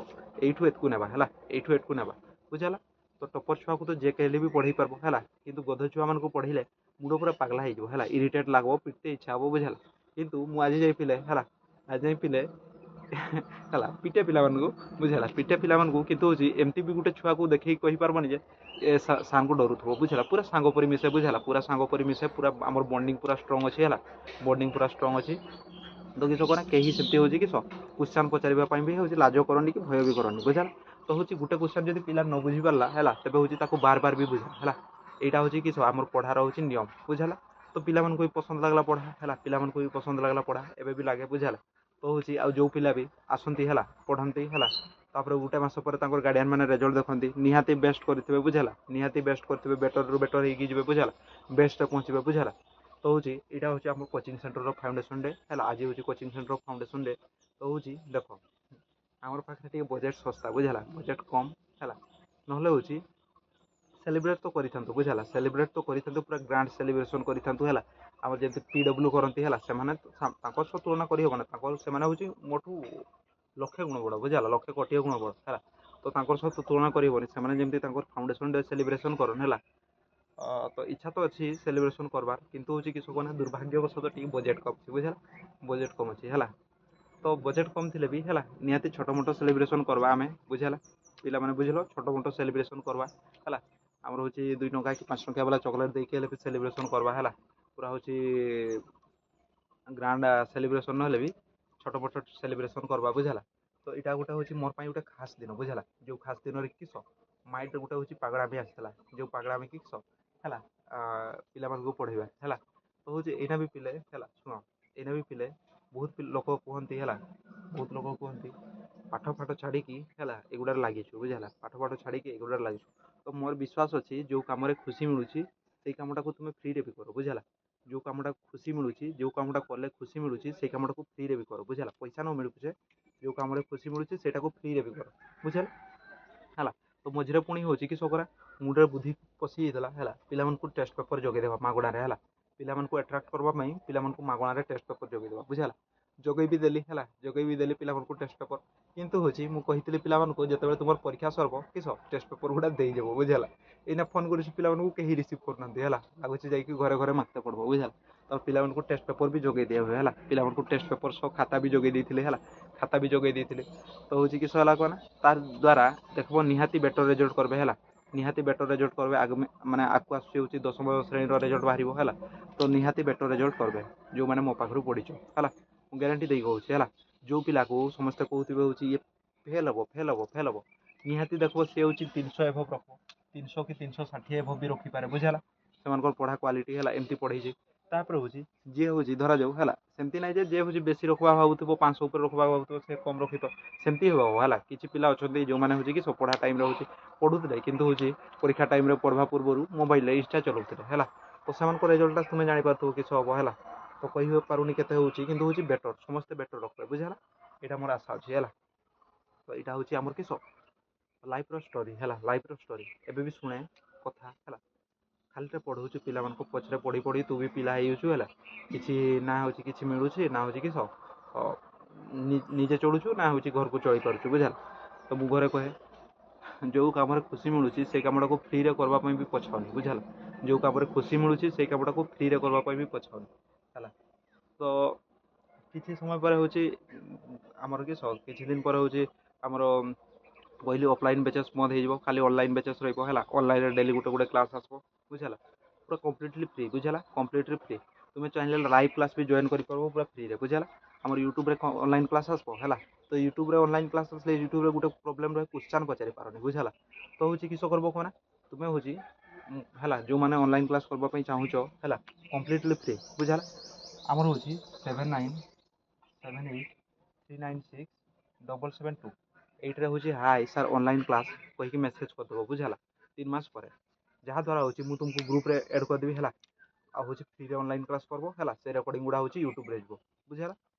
ଏଇଠୁ ଏତକୁ ନେବା ହେଲା ଏଇଠୁ ଏତକୁ ନେବା ବୁଝିଲା ତ ଟପର ଛୁଆକୁ ତ ଯେ କହିଲେ ବି ପଢ଼େଇ ପାରିବ ହେଲା କିନ୍ତୁ ଗଧ ଛୁଆମାନଙ୍କୁ ପଢ଼େଇଲେ ମୁଣ୍ଡ ପୁରା ପାଗଲା ହେଇଯିବ ହେଲା ଇରିଟେଟ୍ ଲାଗିବ ପିଟିତେ ଇଚ୍ଛା ହେବ ବୁଝିଲା କିନ୍ତୁ ମୁଁ ଆଜି ଯାଇ ପିଲେ ହେଲା ଆଜି ଯାଇ ପିଲେ ହେଲା ପିଟେ ପିଲାମାନଙ୍କୁ ବୁଝିଲା ପିଟେ ପିଲାମାନଙ୍କୁ କିନ୍ତୁ ହେଉଛି ଏମିତି ବି ଗୋଟେ ଛୁଆକୁ ଦେଖେଇକି କହିପାରିବନି ଯେ ଏ ସାର୍ଙ୍କୁ ଡରୁଥିବ ବୁଝିଲା ପୁରା ସାଙ୍ଗ ପରି ମିଶେ ବୁଝିଲା ପୁରା ସାଙ୍ଗ ପରି ମିଶେ ପୁରା ଆମର ବଣ୍ଡିଙ୍ଗ ପୁରା ଷ୍ଟ୍ରଙ୍ଗ ଅଛି ହେଲା ବଣ୍ଡିଙ୍ଗ ପୁରା ଷ୍ଟ୍ରଙ୍ଗ ଅଛି ତ କିସ କରେ କେହି ସେମିତି ହେଉଛି କିସ କ୍ୱେଶ୍ଚନ୍ ପଚାରିବା ପାଇଁ ବି ହେଉଛି ଲାଜ କରନ୍ତି କି ଭୟ ବି କରନ୍ତି ବୁଝିଲା ତ ହେଉଛି ଗୋଟେ କ୍ୱେଶ୍ଚନ୍ ଯଦି ପିଲା ନ ବୁଝିପାରିଲା ହେଲା ତେବେ ହେଉଛି ତାକୁ ବାର ବି ବୁଝା ହେଲା ଏଇଟା ହେଉଛି କିସ ଆମର ପଢ଼ାର ହେଉଛି ନିୟମ ବୁଝିଲା ତ ପିଲାମାନଙ୍କୁ ବି ପସନ୍ଦ ଲାଗିଲା ପଢ଼ା ହେଲା ପିଲାମାନଙ୍କୁ ବି ପସନ୍ଦ ଲାଗିଲା ପଢ଼ା ଏବେ ବି ଲାଗେ ବୁଝିଲା ତ ହେଉଛି ଆଉ ଯେଉଁ ପିଲା ବି ଆସନ୍ତି ହେଲା ପଢ଼ନ୍ତି ହେଲା ତାପରେ ଗୋଟେ ମାସ ପରେ ତାଙ୍କର ଗାର୍ଡ଼ିଆନ୍ ମାନେ ରେଜଲ୍ଟ ଦେଖନ୍ତି ନିହାତି ବେଷ୍ଟ କରିଥିବେ ବୁଝିଲା ନିହାତି ବେଷ୍ଟ କରିଥିବେ ବେଟରରୁ ବେଟର ହେଇକି ଯିବେ ବୁଝିଲା ବେଷ୍ଟରେ ପହଞ୍ଚିବେ ବୁଝିଲା ତ ହେଉଛି ଏଇଟା ହେଉଛି ଆମ କୋଚିଂ ସେଣ୍ଟରର ଫାଉଣ୍ଡେସନ୍ ଡେ ହେଲା ଆଜି ହେଉଛି କୋଚିଂ ସେଣ୍ଟର ଫାଉଣ୍ଡେସନ୍ ଡେ ତ ହେଉଛି ଦେଖ ଆମର ପାଖରେ ଟିକେ ବଜେଟ୍ ଶସ୍ତା ବୁଝିଲା ବଜେଟ୍ କମ୍ ହେଲା ନହେଲେ ହେଉଛି ସେଲିବ୍ରେଟ୍ ତ କରିଥାନ୍ତୁ ବୁଝିଲା ସେଲିବ୍ରେଟ୍ ତ କରିଥାନ୍ତୁ ପୁରା ଗ୍ରାଣ୍ଡ ସେଲିବ୍ରେସନ୍ କରିଥାନ୍ତୁ ହେଲା ଆମର ଯେମିତି PW କରନ୍ତି ହେଲା ସେମାନେ ତାଙ୍କ ସହ ତୁଳନା କରିହେବନି ତାଙ୍କର ସେମାନେ ହେଉଛି ମୋଠୁ ଲକ୍ଷେ ଗୁଣ ବଡ଼ ବୁଝିଲା ଲକ୍ଷେ କୋଟିଏ ଗୁଣ ବଡ଼ ହେଲା ତ ତାଙ୍କର ସହ ତୁଳନା କରିହେବନି ସେମାନେ ଯେମିତି ତାଙ୍କର ଫାଉଣ୍ଡେସନ୍ ଡେ ସେଲିବ୍ରେସନ୍ କରନ୍ତି ହେଲା ତ ଇଚ୍ଛା ତ ଅଛି ସେଲିବ୍ରେସନ୍ କରବାର କିନ୍ତୁ ହେଉଛି କିସ କହନା ଦୁର୍ଭାଗ୍ୟବଶତଃ ଟିକେ ବଜେଟ୍ କମ୍ ଅଛି ବୁଝିଲା ବଜେଟ୍ କମ୍ ଅଛି ହେଲା ତ ବଜେଟ୍ କମ୍ ଥିଲେ ବି ହେଲା ନିହାତି ଛୋଟ ମୋଟ ସେଲିବ୍ରେସନ୍ କରିବା ଆମେ ବୁଝିଲା ପିଲାମାନେ ବୁଝିଲ ଛୋଟ ମୋଟ ସେଲିବ୍ରେସନ୍ କରିବା ହେଲା ଆମର ହେଉଛି 2 ଟଙ୍କା କି 5 ଟଙ୍କା ବାଲା ଚକୋଲେଟ୍ ଦେଇକି ହେଲେ ବି ସେଲିବ୍ରେସନ୍ କରିବା ହେଲା ପୁରା ହେଉଛି ଗ୍ରାଣ୍ଡ ସେଲିବ୍ରେସନ୍ ନହେଲେ ବି ଛୋଟ ମୋଟ ସେଲିବ୍ରେସନ୍ କରିବା ବୁଝିଲା ତ ଏଇଟା ଗୋଟେ ହେଉଛି ମୋର ପାଇଁ ଗୋଟେ ଖାସ୍ ଦିନ ବୁଝିଲା ଯେଉଁ ଖାସ୍ ଦିନରେ କିସ ମାଇଣ୍ଡରେ ଗୋଟେ ହେଉଛି ପାଗଳାମି ଆସିଥିଲା ଯେଉଁ ପାଗଳାମି କିସ ହେଲା ପିଲାମାନଙ୍କୁ ପଢ଼େଇବା ହେଲା ତ ହେଉଛି ଏଇନା ବି ପିଲେ ହେଲା ଶୁଣ ଏଇନା ବି ପିଲେ ବହୁତ ଲୋକ କୁହନ୍ତି ହେଲା ବହୁତ ଲୋକ କୁହନ୍ତି ପାଠ ଫାଠ ଛାଡ଼ିକି ହେଲା ଏଗୁଡ଼ାରେ ଲାଗିଛୁ ବୁଝିଲା ପାଠ ଫାଠ ଛାଡ଼ିକି ଏଗୁଡ଼ାରେ ଲାଗିଛୁ ତ ମୋର ବିଶ୍ୱାସ ଅଛି ଯେଉଁ କାମରେ ଖୁସି ମିଳୁଛି ସେଇ କାମଟାକୁ ତୁମେ ଫ୍ରିରେ ବି କର ବୁଝିଲା ଯେଉଁ କାମଟା ଖୁସି ମିଳୁଛି ଯେଉଁ କାମଟା କଲେ ଖୁସି ମିଳୁଛି ସେଇ କାମଟାକୁ ଫ୍ରିରେ ବି କର ବୁଝିଲା ପଇସା ନ ମିଳୁଛି ଯେଉଁ କାମରେ ଖୁସି ମିଳୁଛି ସେଇଟାକୁ ଫ୍ରିରେ ବି କର ବୁଝିଲା ହେଲା ତ ମଝିରେ ପୁଣି ହେଉଛି କି ସକରା ମୁଣ୍ଡରେ ବୁଦ୍ଧି ପଶି ଯାଇଥିଲା ହେଲା ପିଲାମାନଙ୍କୁ ଟେଷ୍ଟ ପେପର୍ ଯୋଗାଇଦେବା ମାଗଣାରେ ହେଲା ପିଲାମାନଙ୍କୁ ଆଟ୍ରାକ୍ଟ କରିବା ପାଇଁ ପିଲାମାନଙ୍କୁ ମାଗଣାରେ ଟେଷ୍ଟ ପେପର୍ ଯୋଗାଇଦେବା ବୁଝିଲା ଯୋଗାଇ ବି ଦେଲି ପିଲାମାନଙ୍କୁ ଟେଷ୍ଟ ପେପର୍ କିନ୍ତୁ ହେଉଛି ମୁଁ କହିଥିଲି ପିଲାମାନଙ୍କୁ ଯେତେବେଳେ ତୁମର ପରୀକ୍ଷା ସରିବ କିସ ଟେଷ୍ଟ ପେପର୍ ଗୁଡ଼ା ଦେଇଦେବ ବୁଝିଲା ଏଇନା ଫୋନ୍ କରୁଛି ପିଲାମାନଙ୍କୁ କେହି ରିସିଭ୍ କରୁନାହାନ୍ତି ହେଲା ଲାଗୁଛି ଯାଇକି ଘରେ ଘରେ ମାଗତେ ପଡ଼ିବ ବୁଝିଲା ତ ପିଲାମାନଙ୍କୁ ଟେଷ୍ଟ ପେପର୍ ବି ଯୋଗାଇ ଦିଆ ହୁଏ ହେଲା ପିଲାମାନଙ୍କୁ ଟେଷ୍ଟ ପେପର୍ ସହ ଖାତା ବି ଯୋଗାଇ ଦେଇଥିଲେ ହେଲା ଖାତା ବି ଯୋଗାଇ ଦେଇଥିଲେ ତ ହେଉଛି କିସ ହେଲା କ'ଣ ତାର ଦ୍ୱାରା ଦେଖିବ ନିହାତି ବେଟର୍ ରେଜଲ୍ଟ କରିବେ ହେଲା ନିହାତି ବେଟର୍ ରେଜଲ୍ଟ କରିବେ ମାନେ ଆଗକୁ ଆସୁଛି ହେଉଛି 10ମ ଶ୍ରେଣୀର ରେଜଲ୍ଟ ବାହାରିବ ହେଲା ତ ନିହାତି ବେଟର୍ ରେଜଲ୍ଟ କରିବେ ଯେଉଁମାନେ ମୋ ପାଖରୁ ପଢ଼ିଛ ହେଲା ମୁଁ ଗ୍ୟାରେଣ୍ଟି ଦେଇ କହୁଛି ହେଲା ଯେଉଁ ପିଲାକୁ ସମସ୍ତେ କହୁଥିବେ ହେଉଛି ଇଏ ଫେଲ୍ ହେବ निहाती देखो सी हूँ 300 एभव रख 300 कि 360 एभव भी रखिपारे बुझेगा से पढ़ा क्वालिटी है एमती पढ़े तापर हूँ जी हूँ धरा जाऊ है सेमती ना जे हूँ बेसी रखा भावुव 500 ऊपर रखा भावुव से कम रखी तो सेमती हम है किसी पिला अच्छा जो मैंने हूँ कि सब पढ़ा टाइम रोचे पढ़ुते कि हूँ परीक्षा टाइम पढ़ा पूर्व मोबाइल इंस्टा चलाते है तो से रिजल्ट तुम्हें जापर किस हम है तो कही पारूनी के हूँ बेटर समस्ते बेटर रखे बुझेगा यहाँ मोर आशा अच्छी है तो यहाँ हूँ आमर किस लाइफ स्टोरी है लाइफ स्टोरी एबे भी शुणे कथा है खाली पढ़ाऊँ पिला पचरे पढ़ी पढ़ी तू भी पिला है किसी ना हूँ कि मिलूँ ना हूँ किस निजे चढ़ुचु ना हूँ घर को चल पार्छु बुझा तो मु घरे कहे जो कम खुशी मिलूँ से कमटा को फ्री करने भी पछाऊनी बुझा जो कम खुशी मिलूँ से कमटा को फ्री करने भी पछाऊनी है तो किसी समय पर हूँ आमर किसी दिन पर हूँ आमर कहली ऑफलाइन बैचेस बंद हो खाली ऑनलाइन बैचेस रहा ऑनलाइन डेली गोटे गोटे क्लास आसो बुझला पूरा कम्प्लीटली फ्री बुझला कम्प्लीटली फ्री तुम्हें चाहिए लाइव क्लास भी जॉइन कर पूरा फ्री रे बुझला आम यूट्यूब रे ऑनलाइन क्लास आसो है तो यूट्यूब रे ऑनलाइन क्लास आसले यूट्यूब रे गोटे प्रॉब्लम रहे क्वेश्चन पचारि पारनी बुझला तो हूँ किस करब कहना तुम्हें हूँ है जो मैंने ऑनलाइन क्लास करने चाहूच है कम्प्लीटली फ्री बुझला आमर हूँ 7938396772 एट्रे हूँ हाई सार ऑनलाइन क्लास कहीकि मेसेज करदेव बुझला 3 मास पर जहाँ द्वारा हूँ तुमको ग्रुप रे एड करदेवी है हूँ फ्री ऑनलाइन क्लास करब है से रेकर्डिंग गुड़ा हूँ यूट्यूब रे जीव बुझला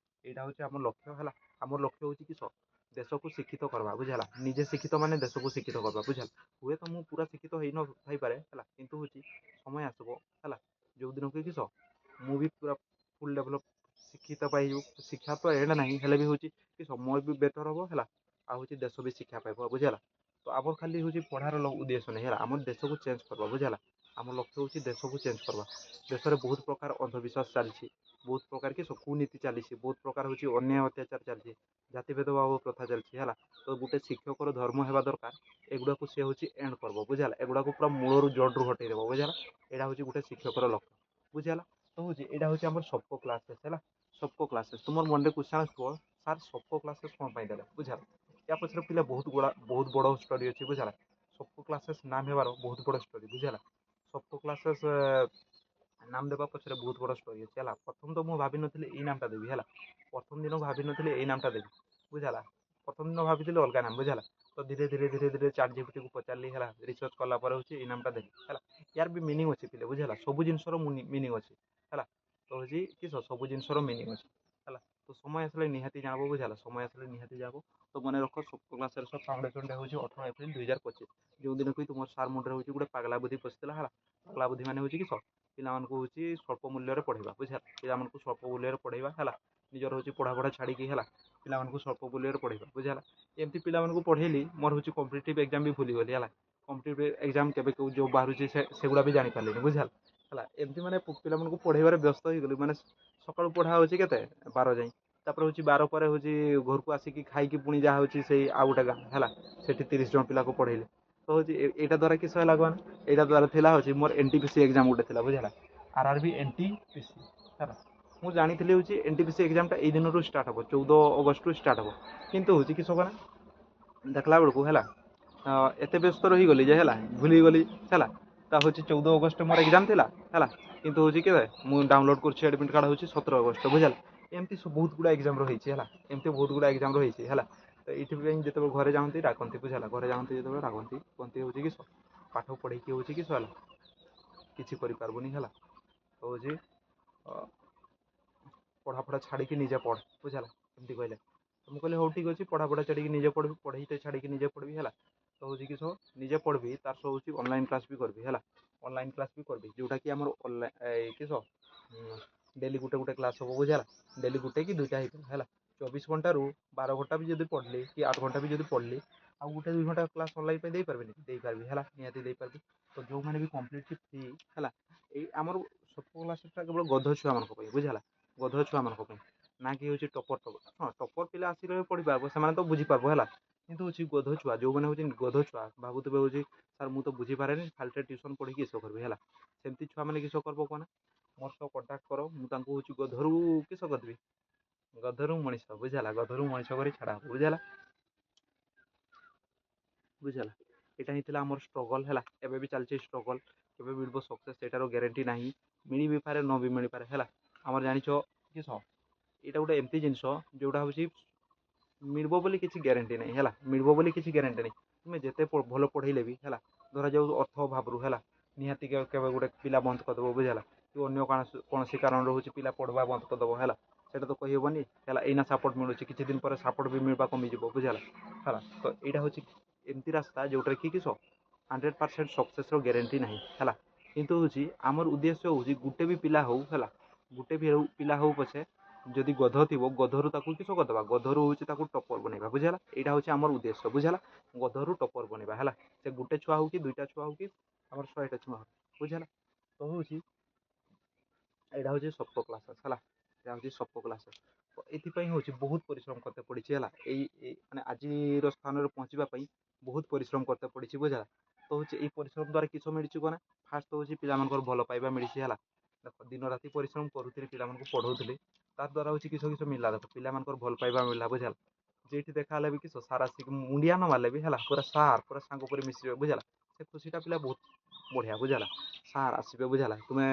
यहाँ हूँ आम लक्ष्य है आम लक्ष्य हूँ किस देश को शिक्षित करवा बुझला निजे शिक्षित माने देश को शिक्षित करवा बुझला हुए तो मुझे पूरा शिक्षित हो न पारे है कितु हूँ समय आसब है जो दिन कि किस मुझे पूरा फुल डेभलप शिक्षित पाई शिक्षा तो एंड ना हेल्ले भी हूँ कि समय भी बेटर हम है हूँ देश भी शिक्षा पाइब बुझला तो आम खाली हूँ पढ़ार उद्देश्य नहीं है आम देश को चेंज करवा बुझला आम लक्ष्य हूँ देश को चेंज करवा देश में बहुत प्रकार अंधविश्वास चलती बहुत प्रकार कि कुनीति चली बहुत प्रकार हूँ अन्याय अत्याचार चलती जाति भेदभाव प्रथा चलती है तो गोटे शिक्षकर धर्म होगा दरकार एगुड़ा को सी हूँ एंड करब बुझला एगुड़ा को पूरा मूलर जड़ू हटेदेव बुझला यहाँ हूँ गोटे शिक्षकर लक्ष्य बुझला तो हूँ यहाँ हूँ आम सबको क्लासेस है सबको क्लासेस तुम मन में क्वेश्चन आसो सार सबको क्लासेस कौन पाई देला बुझला या पचर पिला बहुत बड़ स्टोरी अच्छी बुझला सबको क्लासेस नाम हेबार बहुत बड़ स्टोरी बुझला सबको क्लासेस नाम देवा पचर बहुत बड़ स्टोरी अच्छी है प्रथम तो मुझे भाभी नी ये नामटा देवी है प्रथम दिन भाभी नी ये नामटा देवी बुझला प्रथम दिन भाभी अलग नाम बुझला तो धीरे धीरे धीरे धीरे चाट जीपीटी को पचारि है रिसर्च कलापर हूँ ये नामटा देवी है यार भी मिनिंग अच्छी पिले बुझला सब जिनसर मिनिंग अच्छी है तो हूँ किस सब जिनसर मिनिंग अच्छी है तो समय आसले निहाती जानब बुझला समय आसले निहाती जाब तो मन रख सबको क्लास फाउंडेसन हूँ 18 एप्रिल 2025 जो दिन कि तुम सार मुंडे हूँ गोटे पागला बुद्धि पशिला है पागला बुद्धि मैंने हूँ कि पिला हूँ स्वल्प मूल्य पढ़ा बुझा पिला स्वल्प मूल्य पढ़ा है निजर हूँ पढ़ापढ़ा छाड़ी है पिला स्वल्प मूल्य पढ़ा बुझा एमती पिला पढ़ेली मोर हूँ कम्पिटिटिव एग्जाम भी भूलीगली है कम्पिटिटिव एग्जाम के जो बाहर सेगुड़ा भी जापारे बुझा है एमती मैंने पिला पढ़ेबार व्यस्त हो गली मैंने सकाळु पढ़ा हूँ के 12 जाए तापर हूँ 12 पर हूँ घर को आसिक खाई पुणी जहाँ हूँ से आउ गोटे गाँ है से 30 जन पिला को पढ़ेली तो हूँ यहाँ द्वारा किस है कहना यहाँ द्वारा थिला हूँ मोर एनटीपीसी एग्जाम गोटे थी बुझला आरआरबी एनटीपीसी है मुझे जानी हूँ एनटीपीसी एग्जाम ये दिन रू स्टार्ट हम 14 अगस्त रू स्टार्ट हम कितु हूँ किस कहना देखला बेलू है एत व्यस्त रहीगली है भूलीगली है हूँ 14 अगस्त मोर एग्जाम थी है कितु हूँ कि मुझे डाउनलोड कर एडमिट कार्ड हूँ 17 अगस्त बुझल एमती सब बहुत गुड़ा एग्जाम रही है एमती बहुत गुड़ा एग्जाम रही है तो ये जो घरे जाती डाकती बुझा घरे जाती जो डाकती कहती हूँ कि पाठ पढ़ी हूँ कि किसी पार्बनी है तो हूँ पढ़ापढ़ा छाड़ी निजे पढ़ बुझा एमती कहले तो मुझे कहली हाँ ठीक अच्छे पढ़ापढ़ा छाड़ी निजे पढ़ी पढ़ी तो छाड़ी निजे पढ़ी है तो हूँ कि निजे पढ़ी तार सब हूँ ऑनलाइन क्लास भी करबी है ऑनलाइन क्लास भी करबी जोटा कि आम किस डेली गोटे गोटे क्लास हम बुझा डेली गोटे कि दुईटा है 24 घंटा रू 12 घंटा भी जब पढ़ली कि 8 घंटा भी जब पढ़ली आउ गोटे 2 घंटा क्लास ऑनलाइन पे दे पार्बी दे पार्बी है निहाती दे पार्बी तो जो मैंने भी कम्प्लीटली फ्री है ये आमर सब क्लास केवल गध छुआ मान बुझा गध छुआ मान ना कि हूँ टपर टपर हाँ टपर पिला आसिक पढ़ी पार्ब से तो बुझीपार है कितु हूँ गध छुआ जो मैंने हूँ गध छुआ भावुवे हूँ सार मुझे तो बुझीपारे खाली ट्यूशन पढ़ी किस करबी है सेमती छुआ मैंने किस करब कहना मोर सह कंटाक्ट कर मुझे हूँ गधरू किस करदेवी गधरू मनीष बुझा गधरू मनीष कर छाड़ा बुझा ବୁଝିଲା। ଏଇଟା ହିଁ ଥିଲା ଆମର ଷ୍ଟ୍ରଗଲ୍ ହେଲା। ଏବେ ବି ଚାଲିଛି ଷ୍ଟ୍ରଗଲ୍। କେବେ ମିଳିବ ସକ୍ସେସ୍ ସେଇଟାର ଗ୍ୟାରେଣ୍ଟି ନାହିଁ। ମିଳି ବି ପାରେ ନ ବି ମିଳିପାରେ ହେଲା। ଆମର ଜାଣିଛ କିସ ଏଇଟା ଗୋଟେ ଏମିତି ଜିନିଷ ଯେଉଁଟା ହେଉଛି ମିଳିବ ବୋଲି କିଛି ଗ୍ୟାରେଣ୍ଟି ନାହିଁ ହେଲା। ମିଳିବ ବୋଲି କିଛି ଗ୍ୟାରେଣ୍ଟି ନାହିଁ। ତୁମେ ଯେତେ ଭଲ ପଢ଼େଇଲେ ବି ହେଲା, ଧରାଯାଉ ଅର୍ଥ ଅଭାବରୁ ହେଲା, ନିହାତି କେବେ ଗୋଟେ ପିଲା ବନ୍ଦ କରିଦେବ ବୁଝିଲା, କି ଅନ୍ୟ କୌଣସି କାରଣରୁ ହେଉଛି ପିଲା ପଢ଼ବା ବନ୍ଦ କରିଦେବ ହେଲା। ସେଇଟା ତ କହିହେବନି ହେଲା। ଏଇନା ସପୋର୍ଟ ମିଳୁଛି, କିଛି ଦିନ ପରେ ସପୋର୍ଟ ବି ମିଳିବା କମିଯିବ ବୁଝିଲା ହେଲା। ତ ଏଇଟା ହେଉଛି ଏମିତି ରାସ୍ତା ଯେଉଁଟାରେ କି କିସ 100% ସକ୍ସେସ୍ର ଗ୍ୟାରେଣ୍ଟି ନାହିଁ ହେଲା। କିନ୍ତୁ ହେଉଛି ଆମର ଉଦ୍ଦେଶ୍ୟ ହେଉଛି ଗୋଟେ ବି ପିଲା ହଉ ହେଲା, ଗୋଟେ ବି ପିଲା ହଉ ପଛେ ଯଦି ଗଧ ଥିବ ଗଧରୁ ତାକୁ କିସ କରିଦେବା, ଗଧରୁ ହେଉଛି ତାକୁ ଟପର ବନେଇବା ବୁଝିଲା। ଏଇଟା ହେଉଛି ଆମର ଉଦ୍ଦେଶ୍ୟ ବୁଝିଲା। ଗଧରୁ ଟପର ବନେଇବା ହେଲା। ସେ ଗୋଟେ ଛୁଆ ହଉ କି ଦୁଇଟା ଛୁଆ ହଉ କି ଆମର 100ଟା ଛୁଆ ହଉ ବୁଝିଲା। ତ ହେଉଛି ଏଇଟା ହେଉଛି ସପ୍ତ କ୍ଲାସେସ୍ ହେଲା। ଏଇଟା ହେଉଛି ସପ୍ତ କ୍ଲାସେସ୍। ତ ଏଥିପାଇଁ ହେଉଛି ବହୁତ ପରିଶ୍ରମ କରତେ ପଡ଼ିଛି ହେଲା। ଏଇ ମାନେ ଆଜିର ସ୍ଥାନରେ ପହଞ୍ଚିବା ପାଇଁ ବହୁତ ପରିଶ୍ରମ କରତେ ପଡ଼ିଛି ବୁଝିଲା। ତ ହେଉଛି ଏଇ ପରିଶ୍ରମ ଦ୍ୱାରା କିସ ମିଳିଛି କଣ, ଫାଷ୍ଟ ହେଉଛି ପିଲାମାନଙ୍କର ଭଲ ପାଇବା ମିଳିଛି ହେଲା। ଦେଖ ଦିନ ରାତି ପରିଶ୍ରମ କରୁଥିଲି, ପିଲାମାନଙ୍କୁ ପଢ଼ଉଥିଲି, ତାର ଦ୍ୱାରା ହେଉଛି କିସ କିସ ମିଳିଲା। ଦେଖ ପିଲାମାନଙ୍କର ଭଲ ପାଇବା ମିଳିଲା ବୁଝିଲା। ଯେଇଠି ଦେଖା ହେଲେ ବି କିସ ସାର୍ ଆସିକି ମୁଣ୍ଡିଆ ନ ମାରିଲେ ବି ହେଲା, ପୁରା ସାର୍ ପୁରା ସାଙ୍ଗ ପରି ମିଶିବେ ବୁଝିଲା। ସେ ଖୁସିଟା ପିଲା ବହୁତ ବଢ଼ିଆ ବୁଝିଲା। ସାର୍ ଆସିବେ ବୁଝିଲା, ତୁମେ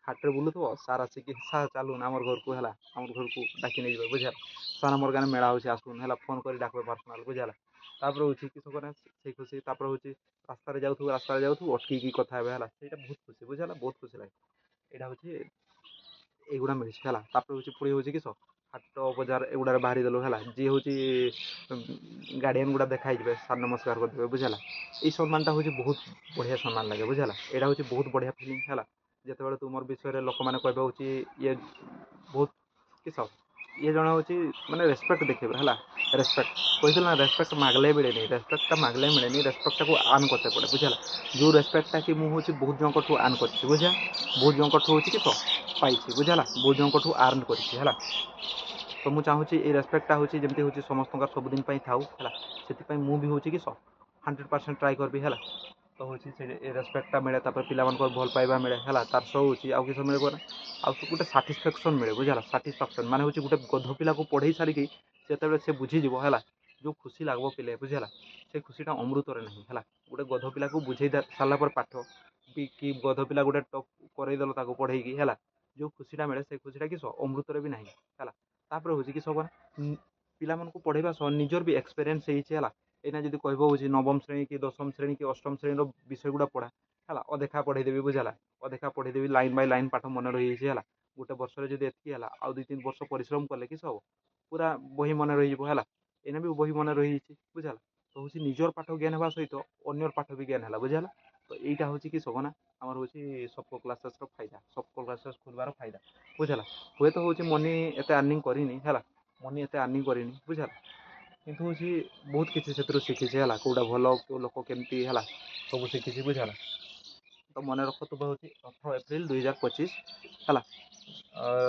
ହାଟରେ ବୁଲୁଥିବ, ସାର୍ ଆସିକି ସାର୍ ଚାଲୁନ ଆମର ଘରକୁ ହେଲା, ଆମର ଘରକୁ ଡାକି ନେଇଯିବେ ବୁଝିଲା। ସାର୍ ଆମର ଗାଁରେ ମେଳା ହେଉଛି ଆସୁନ ହେଲା, ଫୋନ୍ କରି ଡାକିବେ ପର୍ସନାଲ ବୁଝିଲା। ତାପରେ ହେଉଛି କିସ କରେ ସେଇ ଖୁସି। ତାପରେ ହେଉଛି ରାସ୍ତାରେ ଯାଉଥିବୁ ଅଟକିକି କଥା ହେବେ ହେଲା, ସେଇଟା ବହୁତ ଖୁସି ବୁଝିଲା, ବହୁତ ଖୁସି ଲାଗେ। ଏଇଟା ହେଉଛି ଏଇଗୁଡ଼ା ମିଳିଛି ହେଲା। ତାପରେ ହେଉଛି ପୁଣି ହେଉଛି କିସ ହାଟ ବଜାର ଏଗୁଡ଼ାରେ ବାହାରି ଦେଲୁ ହେଲା। ଯିଏ ହେଉଛି ଗାର୍ଡ଼ିଆନ୍ ଗୁଡ଼ା ଦେଖା ହେଇଯିବେ, ସାର୍ ନମସ୍କାର କରିଦେବେ ବୁଝିଲା। ଏଇ ସମ୍ମାନଟା ହେଉଛି ବହୁତ ବଢ଼ିଆ ସମ୍ମାନ ଲାଗେ ବୁଝିଲା। ଏଇଟା ହେଉଛି ବହୁତ ବଢ଼ିଆ ଫିଲିଂ ହେଲା। ଯେତେବେଳେ ତୁମର ବିଷୟରେ ଲୋକମାନେ କହିବେ ହେଉଛି ଇଏ ବହୁତ କିସ ଇଏ ଜଣେ ହେଉଛି ମାନେ ରେସ୍ପେକ୍ଟ ଦେଖେଇବେ ହେଲା। ରେସ୍ପେକ୍ଟ କହିଥିଲେ ନା, ରେସ୍ପେକ୍ଟ ମାଗଲେ ମିଳେନି, ରେସ୍ପେକ୍ଟଟା ମାଗଲେ ମିଳେନି, ରେସ୍ପେକ୍ଟଟାକୁ ଆର୍ନ କରତେ ପଡ଼େ ବୁଝିଲା। ଯେଉଁ ରେସ୍ପେକ୍ଟଟା କି ମୁଁ ହେଉଛି ବହୁତ ଜଣଙ୍କଠୁ ଆର୍ନ କରିଛି ବୁଝିଲା, ବହୁତ ଜଣଙ୍କଠୁ ହେଉଛି କିସ ପାଇଛି ବୁଝିଲା, ବହୁତ ଜଣଙ୍କଠୁ ଆର୍ନ କରିଛି ହେଲା। ତ ମୁଁ ଚାହୁଁଛି ଏଇ ରେସ୍ପେକ୍ଟଟା ହେଉଛି ଯେମିତି ହେଉଛି ସମସ୍ତଙ୍କର ସବୁଦିନ ପାଇଁ ଥାଉ ହେଲା। ସେଥିପାଇଁ ମୁଁ ବି ହେଉଛି କିସ 100% ଟ୍ରାଏ କରିବି ହେଲା। ତ ହେଉଛି ସେ ରେସ୍ପେକ୍ଟଟା ମିଳେ, ତାପରେ ପିଲାମାନଙ୍କର ଭଲ ପାଇବା ମିଳେ ହେଲା। ତାର ସହ ହେଉଛି ଆଉ କିସ ମିଳେ କରେ, ଆଉ ଗୋଟେ ସାଟିସ୍ଫ୍ୟାକ୍ସନ୍ ମିଳେ ବୁଝିଲା। ସାଟିସ୍ଫ୍ୟାକ୍ସନ୍ ମାନେ ହେଉଛି ଗୋଟେ ଗଧ ପିଲାକୁ ପଢ଼େଇ ସାରିକି ଯେତେବେଳେ ସେ ବୁଝିଯିବ ହେଲା, ଯେଉଁ ଖୁସି ଲାଗିବ ପିଲେ ବୁଝିଲା, ସେ ଖୁସିଟା ଅମୃତରେ ନାହିଁ ହେଲା। ଗୋଟେ ଗଧ ପିଲାକୁ ବୁଝେଇ ସାରିଲା ପରେ ପାଠ କି ଗଧ ପିଲା ଗୋଟେ ଟପ୍ କରେଇଦେଲ ତାକୁ ପଢ଼େଇକି ହେଲା, ଯେଉଁ ଖୁସିଟା ମିଳେ ସେ ଖୁସିଟା କିସ ଅମୃତରେ ବି ନାହିଁ ହେଲା। ତାପରେ ହେଉଛି କିସ କରେ, ପିଲାମାନଙ୍କୁ ପଢ଼େଇବା ସହ ନିଜର ବି ଏକ୍ସପେରିଏନ୍ସ ହେଇଛି ହେଲା। ଏଇନା ଯଦି କହିବ ହେଉଛି ନବମ ଶ୍ରେଣୀ କି ଦଶମ ଶ୍ରେଣୀ କି ଅଷ୍ଟମ ଶ୍ରେଣୀର ବିଷୟଗୁଡ଼ା ପଢ଼ା ହେଲା, ଅଦେଖା ପଢ଼େଇଦେବି ବୁଝିଲା। ଅଦେଖା ପଢ଼େଇଦେବି, ଲାଇନ୍ ବାଇ ଲାଇନ୍ ପାଠ ମନେ ରହିଯାଇଛି ହେଲା। ଗୋଟେ ବର୍ଷରେ ଯଦି ଏତିକି ହେଲା, ଆଉ 2-3 ବର୍ଷ ପରିଶ୍ରମ କଲେ କିସ ହେବ, ପୁରା ବହି ମନେ ରହିଯିବ ହେଲା। ଏଇନା ବି ବହି ମନେ ରହିଯାଇଛି ବୁଝିଲା। ତ ହେଉଛି ନିଜର ପାଠ ଜ୍ଞାନ ହେବା ସହିତ ଅନ୍ୟର ପାଠ ବି ଜ୍ଞାନ ହେଲା ବୁଝିଲା। ତ ଏଇଟା ହେଉଛି କିସ ନା ଆମର ହେଉଛି ସବକ କ୍ଲାସେସ୍ର ଫାଇଦା, ସବକ କ୍ଲାସେସ୍ ଖୋଲିବାର ଫାଇଦା ବୁଝିଲା। ହୁଏତ ହେଉଛି ମନି ଏତେ ଆର୍ନିଂ କରିନି ହେଲା, ମନି ଏତେ ଆର୍ନିଂ କରିନି ବୁଝିଲା, କିନ୍ତୁ ହେଉଛି ବହୁତ କିଛି ସେଥିରୁ ଶିଖିଛି ହେଲା। କେଉଁଟା ଭଲ, କେଉଁ ଲୋକ କେମିତି ହେଲା, ସବୁ ଶିଖିଛି ବୁଝିଲା। ତ ମନେ ରଖୁଥିବ ହେଉଛି 18 ଏପ୍ରିଲ 2025 ହେଲା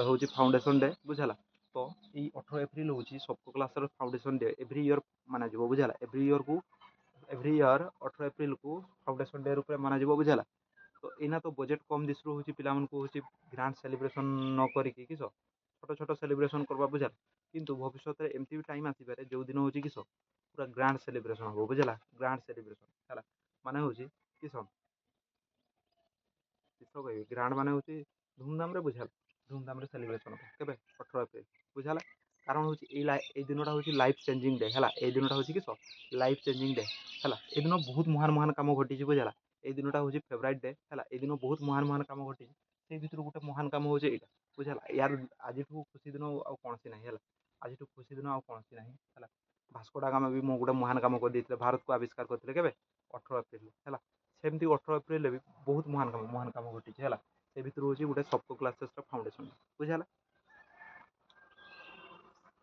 ହେଉଛି ଫାଉଣ୍ଡେସନ୍ ଡେ ବୁଝିଲା। ତ ଏଇ 18 ଏପ୍ରିଲ ହେଉଛି ସବକ କ୍ଲାସର ଫାଉଣ୍ଡେସନ୍ ଡେ। ଏଭ୍ରି ଇୟର୍ ମାନାଯିବ ବୁଝିଲା। ଏଭ୍ରି ଇୟର୍ 18 ଏପ୍ରିଲକୁ ଫାଉଣ୍ଡେସନ୍ ଡେ ରୂପରେ ମାନାଯିବ ବୁଝିଲା। ତ ଏଇନା ତ ବଜେଟ୍ କମ୍ ଦିଶରୁ ହେଉଛି ପିଲାମାନଙ୍କୁ ହେଉଛି ଗ୍ରାଣ୍ଡ ସେଲିବ୍ରେସନ୍ ନ କରିକି କିସ ଛୋଟ ଛୋଟ ସେଲିବ୍ରେସନ୍ କରିବା ବୁଝିଲା। କିନ୍ତୁ ଭବିଷ୍ୟତରେ ଏମିତି ବି ଟାଇମ୍ ଆସିପାରେ ଯେଉଁଦିନ ହେଉଛି କିସ ପୁରା ଗ୍ରାଣ୍ଡ ସେଲିବ୍ରେସନ୍ ହେବ ବୁଝିଲା। ଗ୍ରାଣ୍ଡ ସେଲିବ୍ରେସନ୍ ହେଲା ମାନେ ହେଉଛି କିସ କହିବି, ଗ୍ରାଣ୍ଡ ମାନେ ହେଉଛି ଧୁମଧାମରେ ବୁଝିଲା, ଧୁମଧାମରେ ସେଲିବ୍ରେସନ୍ ହେବ କେବେ 18 ଏପ୍ରିଲ ବୁଝିଲା। କାରଣ ହେଉଛି ଏଇ ଦିନଟା ହେଉଛି ଲାଇଫ୍ ଚେଞ୍ଜିଂ ଡେ ହେଲା। ଏଇ ଦିନଟା ହେଉଛି କିସ ଲାଇଫ୍ ଚେଞ୍ଜିଂ ଡେ ହେଲା। ଏଇ ଦିନ ବହୁତ ମହାନ ମହାନ କାମ ଘଟିଛି ବୁଝିଲା। ଏଇ ଦିନଟା ହେଉଛି ଫେଭରାଇଟ୍ ଡେ ହେଲା। ଏଇ ଦିନ ବହୁତ ମହାନ ମହାନ କାମ ଘଟିଛି, ସେଇ ଭିତରୁ ଗୋଟେ ମହାନ କାମ ହେଉଛି ଏଇଟା ବୁଝିଲା। ୟାର ଆଜିଠୁ ଖୁସି ଦିନ ଆଉ କୌଣସି ନାହିଁ ହେଲା। ଆଜିଠୁ ଖୁସି ଦିନ ଆଉ କୌଣସି ନାହିଁ ହେଲା। ଭାସ୍କୋ ଡା ଗାମା ବି ମୁଁ ଗୋଟେ ମହାନ କାମ କରିଦେଇଥିଲେ, ଭାରତକୁ ଆବିଷ୍କାର କରିଥିଲେ କେବେ 18 ଏପ୍ରିଲ ହେଲା। ସେମିତି 18 ଏପ୍ରିଲରେ ବି ବହୁତ ମହାନ କାମ ଘଟିଛି ହେଲା। ସେ ଭିତରୁ ହେଉଛି ଗୋଟେ ସବକ କ୍ଲାସେସ୍ର ଫାଉଣ୍ଡେସନ୍ ବୁଝିଲା।